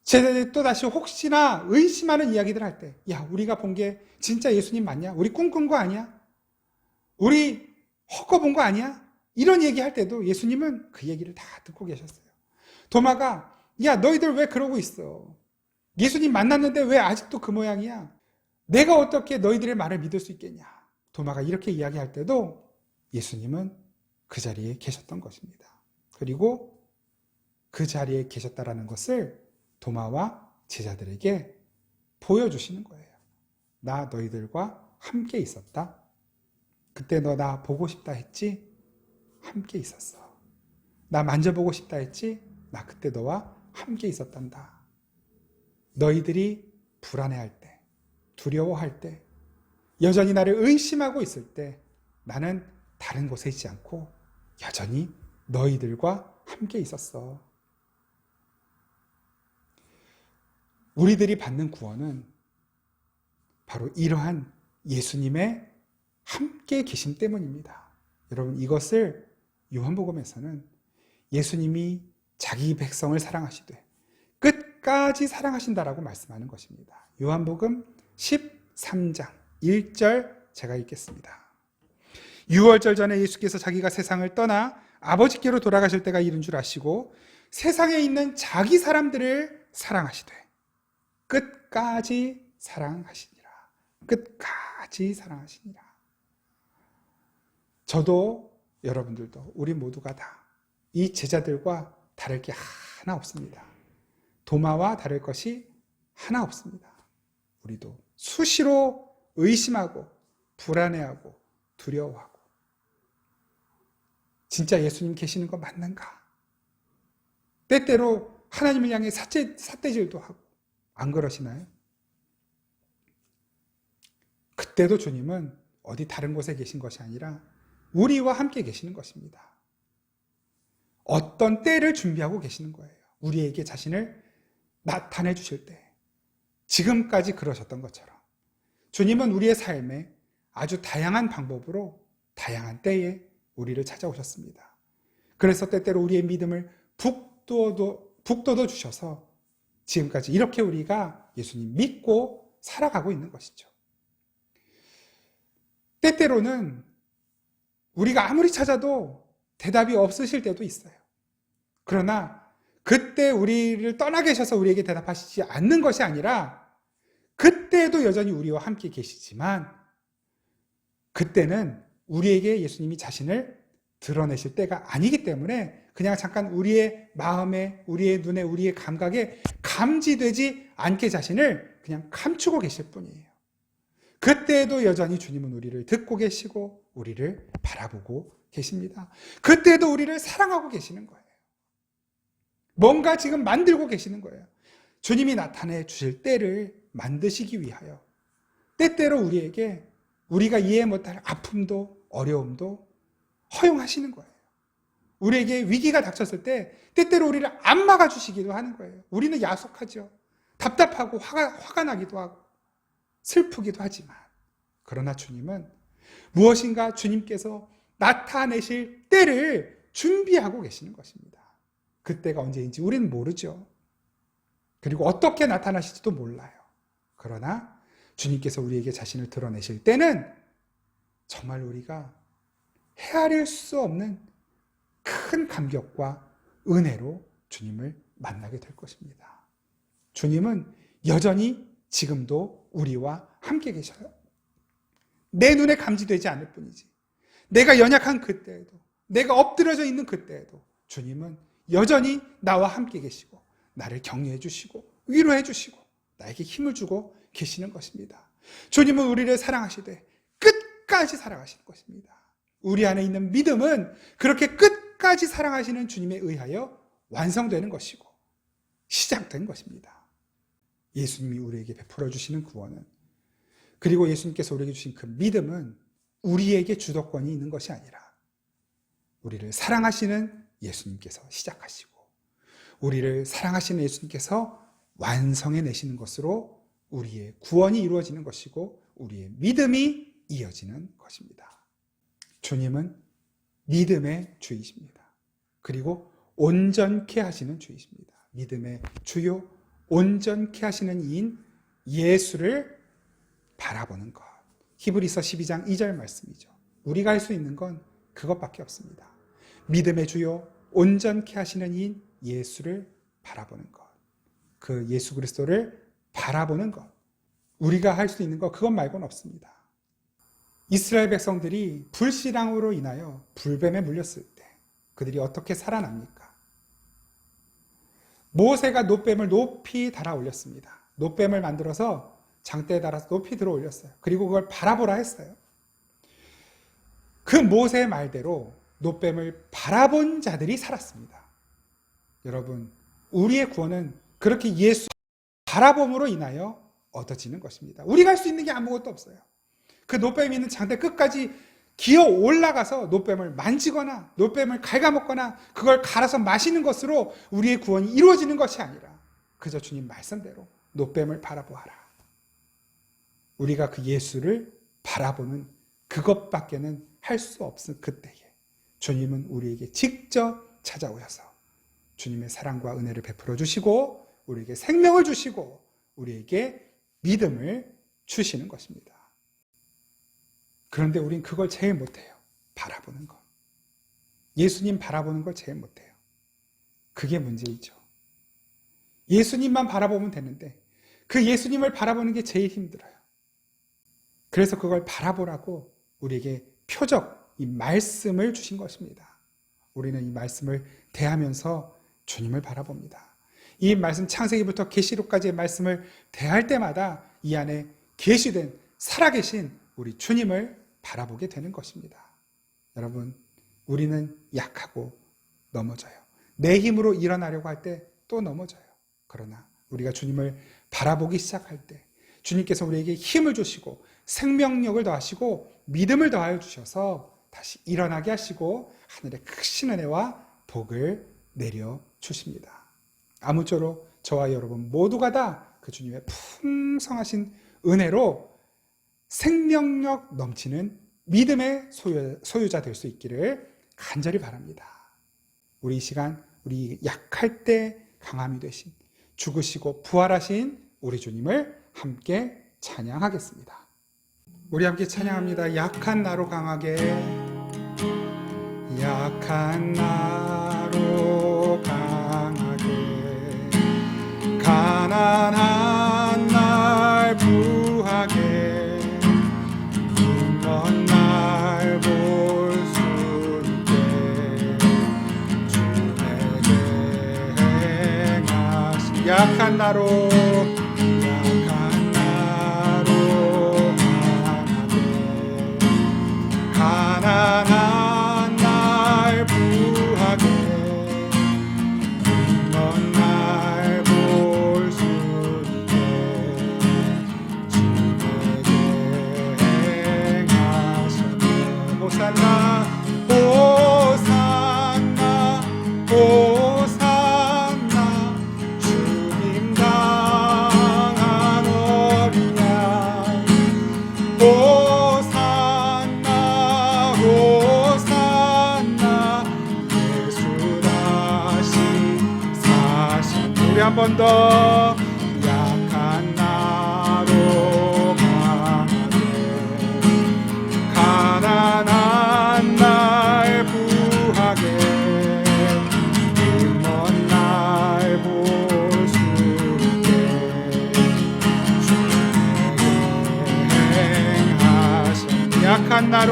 제자들이 또다시 혹시나 의심하는 이야기들 할 때, 야, 우리가 본 게 진짜 예수님 맞냐? 우리 꿈꾼 거 아니야? 우리 헛거 본 거 아니야? 이런 얘기할 때도 예수님은 그 얘기를 다 듣고 계셨어요. 도마가, 야, 너희들 왜 그러고 있어? 예수님 만났는데 왜 아직도 그 모양이야? 내가 어떻게 너희들의 말을 믿을 수 있겠냐? 도마가 이렇게 이야기할 때도 예수님은 그 자리에 계셨던 것입니다. 그리고 그 자리에 계셨다라는 것을 도마와 제자들에게 보여주시는 거예요. 나 너희들과 함께 있었다. 그때 너 나 보고 싶다 했지? 함께 있었어. 나 만져보고 싶다 했지? 나 그때 너와 함께 있었단다. 너희들이 불안해할 때, 두려워할 때, 여전히 나를 의심하고 있을 때 나는 다른 곳에 있지 않고 여전히 너희들과 함께 있었어. 우리들이 받는 구원은 바로 이러한 예수님의 함께 계심 때문입니다. 여러분, 이것을 요한복음에서는 예수님이 자기 백성을 사랑하시되 끝까지 사랑하신다라고 말씀하는 것입니다. 요한복음 3장 1절 제가 읽겠습니다. 유월절 전에 예수께서 자기가 세상을 떠나 아버지께로 돌아가실 때가 이른 줄 아시고 세상에 있는 자기 사람들을 사랑하시되 끝까지 사랑하시니라. 끝까지 사랑하시니라. 저도 여러분들도 우리 모두가 다 이 제자들과 다를 게 하나 없습니다. 도마와 다를 것이 하나 없습니다. 우리도 수시로 의심하고 불안해하고 두려워하고 진짜 예수님 계시는 거 맞는가? 때때로 하나님을 향해 삿대질도 하고 안 그러시나요? 그때도 주님은 어디 다른 곳에 계신 것이 아니라 우리와 함께 계시는 것입니다. 어떤 때를 준비하고 계시는 거예요. 우리에게 자신을 나타내 주실 때. 지금까지 그러셨던 것처럼 주님은 우리의 삶에 아주 다양한 방법으로 다양한 때에 우리를 찾아오셨습니다. 그래서 때때로 우리의 믿음을 북돋워 주셔서 지금까지 이렇게 우리가 예수님 믿고 살아가고 있는 것이죠. 때때로는 우리가 아무리 찾아도 대답이 없으실 때도 있어요. 그러나 그때 우리를 떠나 계셔서 우리에게 대답하시지 않는 것이 아니라 그때도 여전히 우리와 함께 계시지만 그때는 우리에게 예수님이 자신을 드러내실 때가 아니기 때문에 그냥 잠깐 우리의 마음에, 우리의 눈에, 우리의 감각에 감지되지 않게 자신을 그냥 감추고 계실 뿐이에요. 그때도 여전히 주님은 우리를 듣고 계시고 우리를 바라보고 계십니다. 그때도 우리를 사랑하고 계시는 거예요. 뭔가 지금 만들고 계시는 거예요. 주님이 나타내 주실 때를 만드시기 위하여 때때로 우리에게 우리가 이해 못할 아픔도 어려움도 허용하시는 거예요. 우리에게 위기가 닥쳤을 때 때때로 우리를 안 막아주시기도 하는 거예요. 우리는 야속하죠. 답답하고 화가 나기도 하고 슬프기도 하지만 그러나 주님은 무엇인가 주님께서 나타내실 때를 준비하고 계시는 것입니다. 그때가 언제인지 우리는 모르죠. 그리고 어떻게 나타나실지도 몰라요. 그러나 주님께서 우리에게 자신을 드러내실 때는 정말 우리가 헤아릴 수 없는 큰 감격과 은혜로 주님을 만나게 될 것입니다. 주님은 여전히 지금도 우리와 함께 계셔요. 내 눈에 감지되지 않을 뿐이지. 내가 연약한 그때에도, 내가 엎드려져 있는 그때에도 주님은 여전히 나와 함께 계시고 나를 격려해 주시고 위로해 주시고 나에게 힘을 주고 계시는 것입니다. 주님은 우리를 사랑하시되 끝까지 사랑하시는 것입니다. 우리 안에 있는 믿음은 그렇게 끝까지 사랑하시는 주님에 의하여 완성되는 것이고 시작된 것입니다. 예수님이 우리에게 베풀어 주시는 구원은, 그리고 예수님께서 우리에게 주신 그 믿음은 우리에게 주도권이 있는 것이 아니라 우리를 사랑하시는 예수님께서 시작하시고 우리를 사랑하시는 예수님께서 완성해 내시는 것으로 우리의 구원이 이루어지는 것이고 우리의 믿음이 이어지는 것입니다. 주님은 믿음의 주이십니다. 그리고 온전케 하시는 주이십니다. 믿음의 주요 온전케 하시는 이인 예수를 바라보는 것. 히브리서 12장 2절 말씀이죠. 우리가 할 수 있는 건 그것밖에 없습니다. 믿음의 주요 온전케 하시는 이인 예수를 바라보는 것. 그 예수 그리스도를 바라보는 것. 우리가 할 수 있는 것 그것 말고는 없습니다. 이스라엘 백성들이 불신앙으로 인하여 불뱀에 물렸을 때 그들이 어떻게 살아납니까? 모세가 놋뱀을 높이 달아 올렸습니다. 놋뱀을 만들어서 장대에 달아서 높이 들어 올렸어요. 그리고 그걸 바라보라 했어요. 그 모세의 말대로 놋뱀을 바라본 자들이 살았습니다. 여러분, 우리의 구원은 그렇게 예수 바라봄으로 인하여 얻어지는 것입니다. 우리가 할 수 있는 게 아무것도 없어요. 그 놋뱀이 있는 장대 끝까지 기어 올라가서 놋뱀을 만지거나 놋뱀을 갉아먹거나 그걸 갈아서 마시는 것으로 우리의 구원이 이루어지는 것이 아니라 그저 주님 말씀대로 놋뱀을 바라보아라. 우리가 그 예수를 바라보는 그것밖에는 할 수 없은 그때에 주님은 우리에게 직접 찾아오셔서 주님의 사랑과 은혜를 베풀어 주시고 우리에게 생명을 주시고 우리에게 믿음을 주시는 것입니다. 그런데 우린 그걸 제일 못해요. 바라보는 것. 예수님 바라보는 걸 제일 못해요. 그게 문제이죠. 예수님만 바라보면 되는데 그 예수님을 바라보는 게 제일 힘들어요. 그래서 그걸 바라보라고 우리에게 표적, 이 말씀을 주신 것입니다. 우리는 이 말씀을 대하면서 주님을 바라봅니다. 이 말씀 창세기부터 계시록까지의 말씀을 대할 때마다 이 안에 계시된 살아계신 우리 주님을 바라보게 되는 것입니다. 여러분, 우리는 약하고 넘어져요. 내 힘으로 일어나려고 할 때 또 넘어져요. 그러나 우리가 주님을 바라보기 시작할 때 주님께서 우리에게 힘을 주시고 생명력을 더하시고 믿음을 더하여 주셔서 다시 일어나게 하시고 하늘의 크신 은혜와 복을 내려 주십니다. 아무쪼록 저와 여러분 모두가 다 그 주님의 풍성하신 은혜로 생명력 넘치는 믿음의 소유자 될 수 있기를 간절히 바랍니다. 우리 이 시간 우리 약할 때 강함이 되신 죽으시고 부활하신 우리 주님을 함께 찬양하겠습니다. 우리 함께 찬양합니다. 약한 나로 강하게, 약한 나로 강하게, 가난한 날 부하게, 눈먼 날 볼 수 있게 주에게 행하신 약한 나로 가난한 날 부하게, 먼 날 볼 수 있게 주에게 행하셨네. 호산나 호산나 호산나 주님 당한 어린 양. 한 번 더 약한 나로 강하게, 가난한 날 부하게, 먼 날 볼 수 있게 주에게 행하셨네. 약한 나로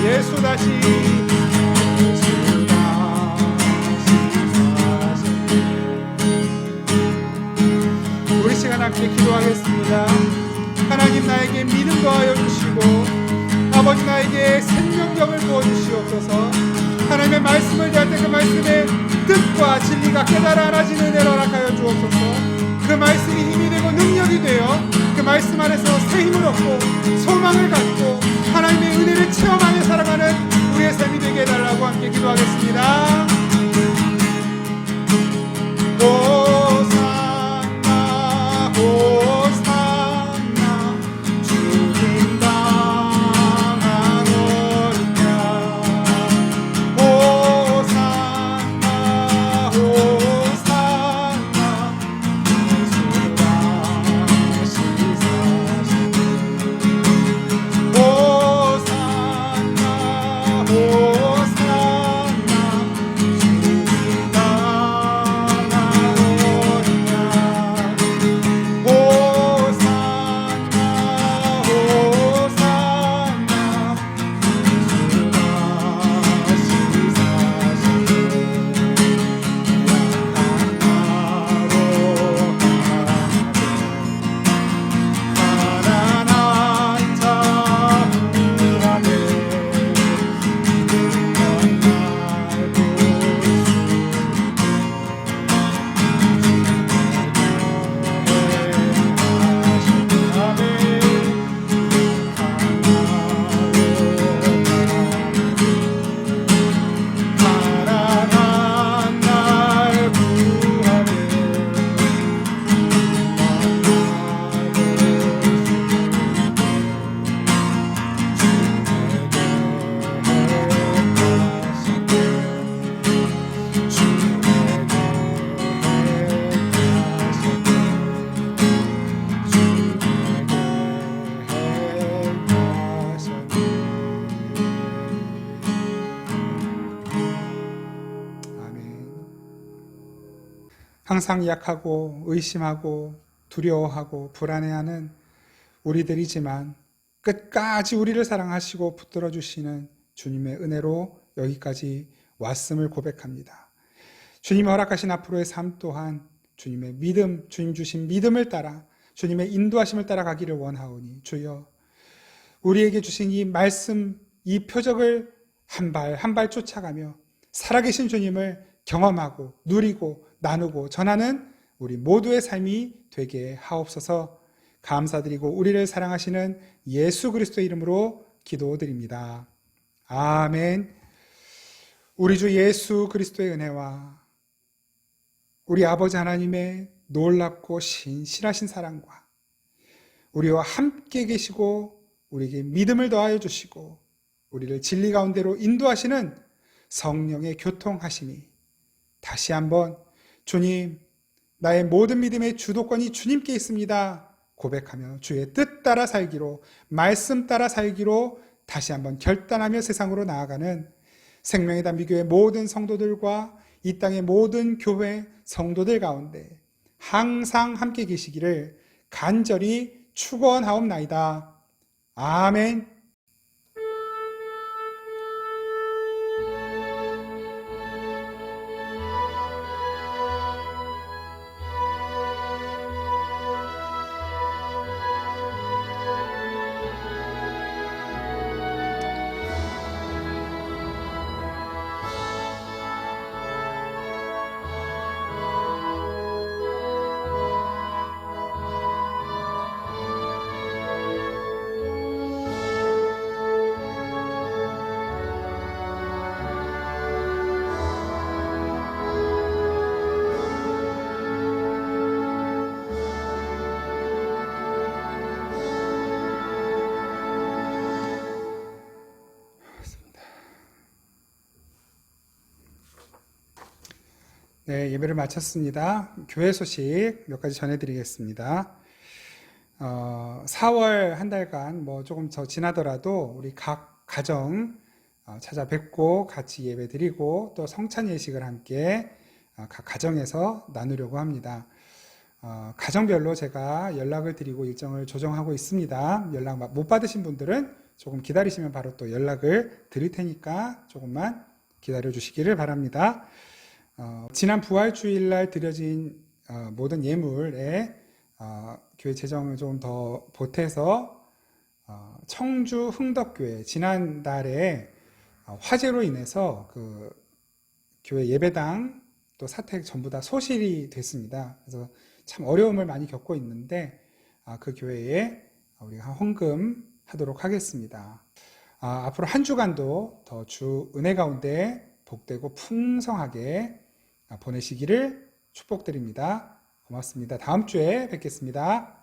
예수 다시 우리 시간 함께 기도하겠습니다. 하나님 나에게 믿음 더하여 주시고 아버지 나에게 생명력을 부어주시옵소서. 하나님의 말씀을 대할 때 그 말씀의 뜻과 진리가 깨달아 알아지는 은혜를 허락하여 주옵소서. 그 말씀이 힘이 되고 능력이 되어 그 말씀 안에서 새 힘을 얻고 소망을 갖고 하나님의 은혜를 체험하며 살아가는 우리의 삶이 되게 해달라고 함께 기도하겠습니다. 호산나 항상 약하고 의심하고 두려워하고 불안해하는 우리들이지만 끝까지 우리를 사랑하시고 붙들어 주시는 주님의 은혜로 여기까지 왔음을 고백합니다. 주님이 허락하신 앞으로의 삶 또한 주님의 믿음, 주님 주신 믿음을 따라 주님의 인도하심을 따라가기를 원하오니 주여 우리에게 주신 이 말씀, 이 표적을 한 발 한 발 쫓아가며 살아계신 주님을 경험하고 누리고 나누고 전하는 우리 모두의 삶이 되게 하옵소서. 감사드리고 우리를 사랑하시는 예수 그리스도의 이름으로 기도드립니다. 아멘. 우리 주 예수 그리스도의 은혜와 우리 아버지 하나님의 놀랍고 신실하신 사랑과 우리와 함께 계시고 우리에게 믿음을 더하여 주시고 우리를 진리 가운데로 인도하시는 성령의 교통하심이 다시 한번 주님, 나의 모든 믿음의 주도권이 주님께 있습니다 고백하며 주의 뜻 따라 살기로, 말씀 따라 살기로 다시 한번 결단하며 세상으로 나아가는 생명의 단비교회 모든 성도들과 이 땅의 모든 교회 성도들 가운데 항상 함께 계시기를 간절히 축원하옵나이다. 아멘. 네, 예배를 마쳤습니다. 교회 소식 몇 가지 전해드리겠습니다. 4월 한 달간 조금 더 지나더라도 우리 각 가정 찾아뵙고 같이 예배드리고 또 성찬 예식을 함께 각 가정에서 나누려고 합니다. 가정별로 제가 연락을 드리고 일정을 조정하고 있습니다. 연락 못 받으신 분들은 조금 기다리시면 바로 또 연락을 드릴 테니까 조금만 기다려 주시기를 바랍니다. 지난 부활주일날 드려진 모든 예물에 교회 재정을 좀 더 보태서 청주 흥덕교회 지난달에 화재로 인해서 그 교회 예배당 또 사택 전부 다 소실이 됐습니다. 그래서 참 어려움을 많이 겪고 있는데 그 교회에 우리가 헌금하도록 하겠습니다. 앞으로 한 주간도 더 주 은혜 가운데 복되고 풍성하게 보내시기를 축복드립니다. 고맙습니다. 다음 주에 뵙겠습니다.